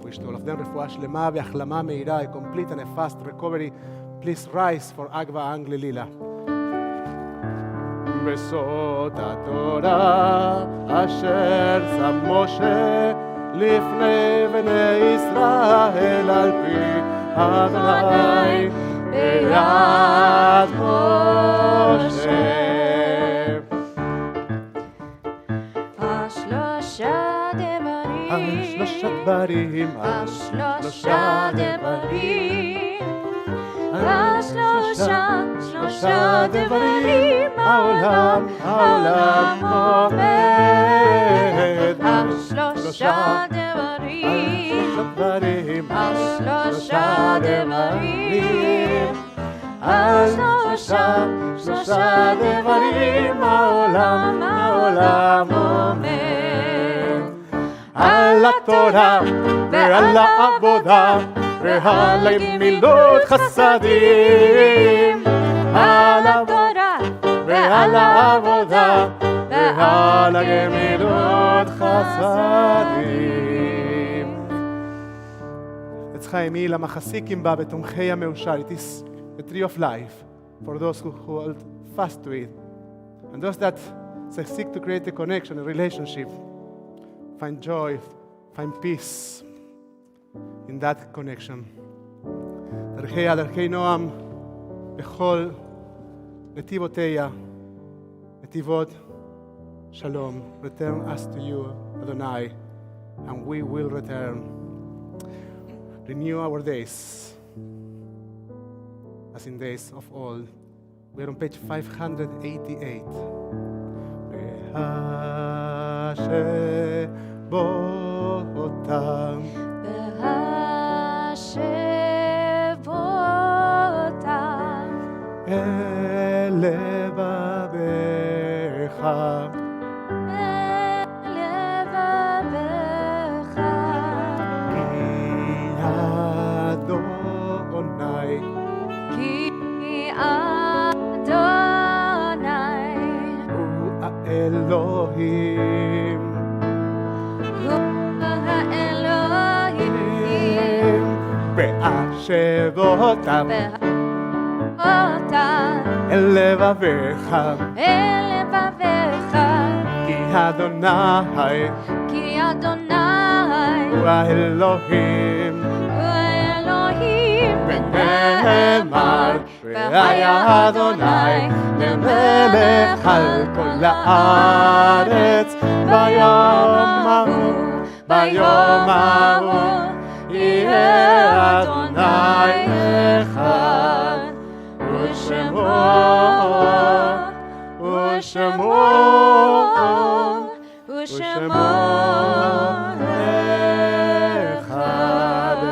wish to all of them refuah shlema ve'achlama meira, a complete and a fast recovery. Please rise for Agva and Lilila. בסוד התורה אשר שם משה לפני בני ישראל על פי אדוני ביד משה. השלושה דברים, השלושה דברים, שלושה דברים העולם עומד. השלושה דברים, השלושה דברים, שלושה דברים העולם עומד. על התורה ועל העבודה ועל גמילות חסדים, על התורה ועל העבודה ועל גמילות חסדים. עץ חיים למחזיקים בה בתומכי המאושר. It is the tree of life for those who hold fast to it, and those that seek to create a connection, a relationship, find joy, find peace in that connection. דרכי נועם בכל נתיבותיה, נתיבות Shalom. Return us to you, Adonai, and we will return. Renew our days as in days of old. We are on page 588. בהשבותם אל לבביך כי אדוני הוא האלוהים, בהשבותם אל לבביך, כי אדוני הוא האלוהים, ונאמר והיה אדוני למלך על כל הארץ. ביום ההוא יהיה אדוני אחד, ושמו אחד.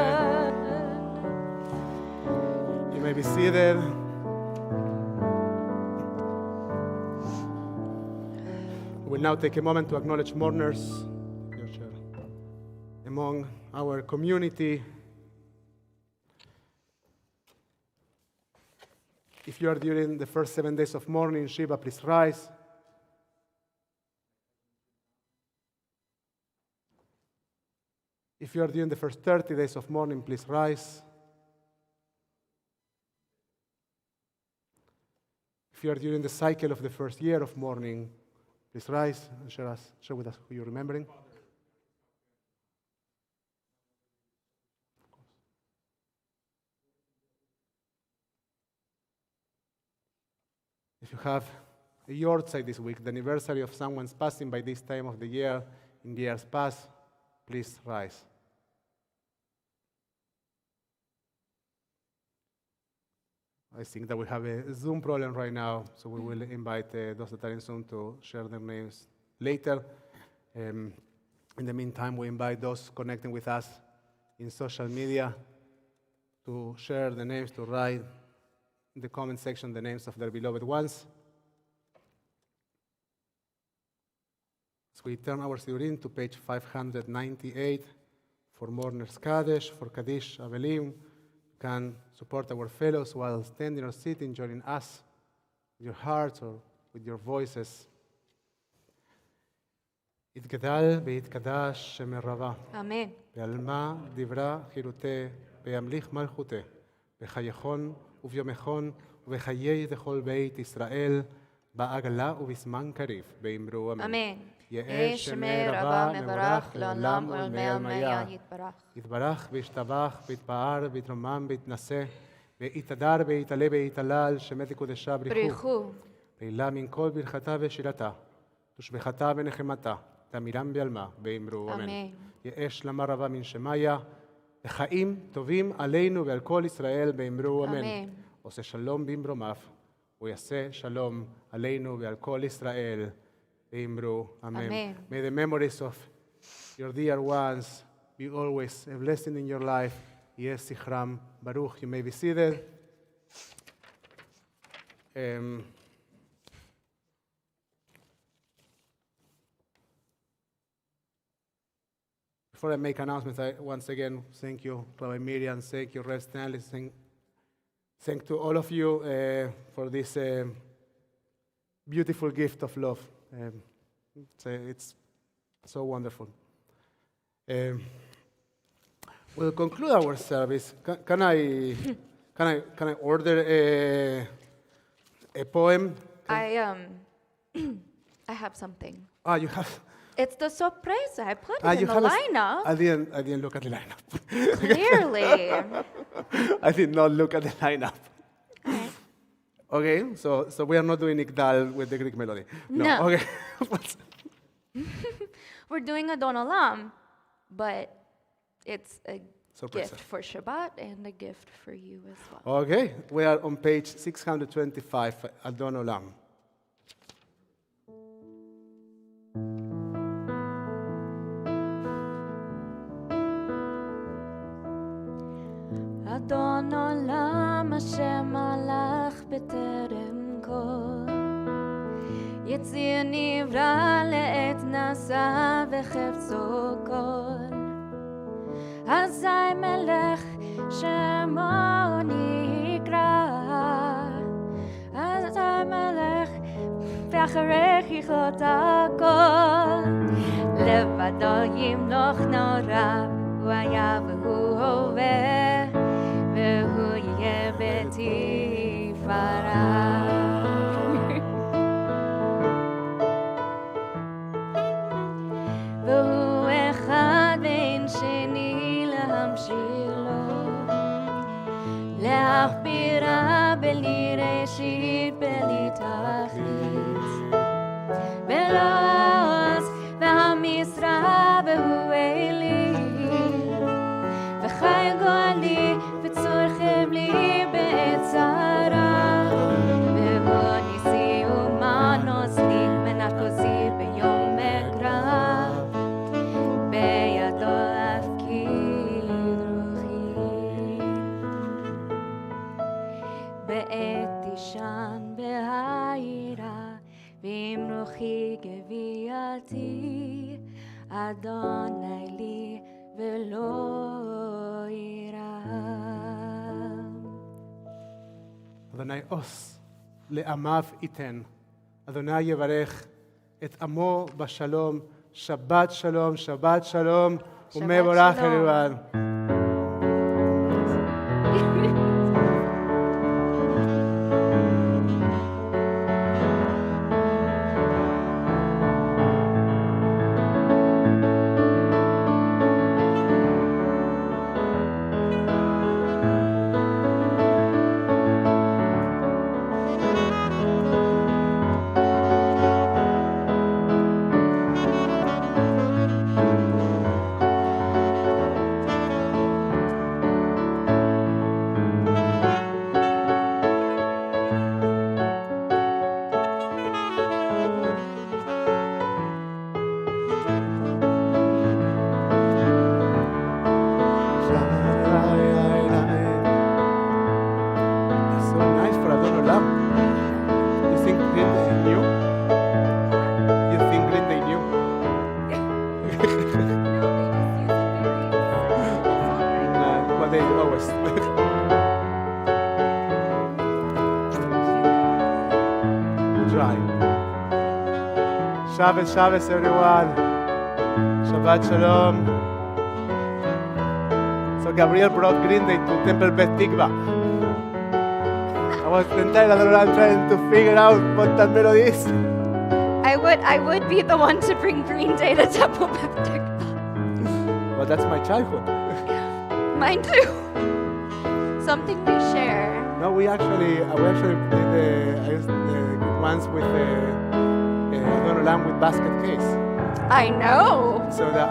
You may be seated. We will now take a moment to acknowledge mourners. A among our community. If you are during the first 7 days of mourning, Shiva, please rise. If you are during the first 30 days of mourning, please rise. If you are during the cycle of the first year of mourning, please rise and share with us who you're remembering. If you have a yahrzeit this week, the anniversary of someone's passing by this time of the year in the years past, please rise. I think that we have a Zoom problem right now, so we will invite those that are in Zoom to share their names later. In the meantime, we invite those connecting with us in social media to share the names, to write in the comment section the names of their beloved ones. As we turn our Sidurim to page 598 for Mourners Kaddish, for Kaddish Avelim, can support our fellows while standing or sitting, joining us with your hearts or with your voices. יתגדל ויתקדש שם רבה. אמן. בעלמא דברה חירותי, וימליך מלכותי, בחייכון וביומכון ובחיי דכל בית ישראל, בעגלה ובזמן קריב, באמרו אמן. אמן. יהא שמי רבה מבורך לעולם ולעלמיה יתברך. יתברך וישתבח ויתפאר ויתרומם ויתנשא ויתהדר ויתעלה ויתהלל שמי קודשה בריחו. פעילה מן כל ברכתה ושירתה, תושבחתה ונחמתה, תמירם בעלמה, באמרו אמן. יהא שלמה רבה מן שמיה, וחיים טובים עלינו ועל כל ישראל, באמרו אמן. עושה שלום במרומיו, ויעשה שלום עלינו ועל כל ישראל, באמרו אמן. May the memories of your dear ones be always a blessing in your life. יהיה זכרם ברוך. You may be seated. Before I make announcements, I once again thank you, Rabbi Miriam, thank you, Rev Stanley, thank to all of you for this beautiful gift of love. It's so wonderful. We'll conclude our service. Can I order a poem? I have something. You have. It's the surprise. I put it in the lineup. I didn't look at the lineup. Clearly. I did not look at the lineup. Okay, so we are not doing Igdal with the Greek melody. No. Okay. We're doing Adon Olam, but it's a surprise. Gift for Shabbat and a gift for you as well. Okay, we are on page 625, Adon Olam. אדון עולם אשר מלך בטרם כל, יציר נברא לעת נשא וחפצו כל, אזי מלך שמו נקרא, אזי מלך ואחריך יכלות הכל, לבדו ימלוך נורא, הוא היה והוא הווה, והוא יהיה בתפארה. והוא אחד ואין שני להמשיך לו, להכבירה בלי ראשית בלי תכלית, ולא עוז והמשרה והוא אלי, וחי גואלי וצור חבלי בעת צרה, והוא ניסי ומנוס לי מנת כוסי ביום הקרב, בידו להפקיד רוחי. בעת תישן בהעירה, ועם רוחי גוויעתי, אדוני לי ולא יירא. אדוני עוש לעמיו ייתן. אדוני יברך את עמו בשלום. שבת שלום, שבת שלום, ומבורך everyone. Shabbos, Shabbos, everyone. Shabbat Shalom. So Gabriel brought Green Day to Temple Beth Tikvah. I was the entire around trying to figure out what that melody is. I would be the one to bring Green Day to Temple Beth Tikvah. Well, that's my childhood. Mine too. Something we share. No, we actually did once with Lamb with basket case. I know. So that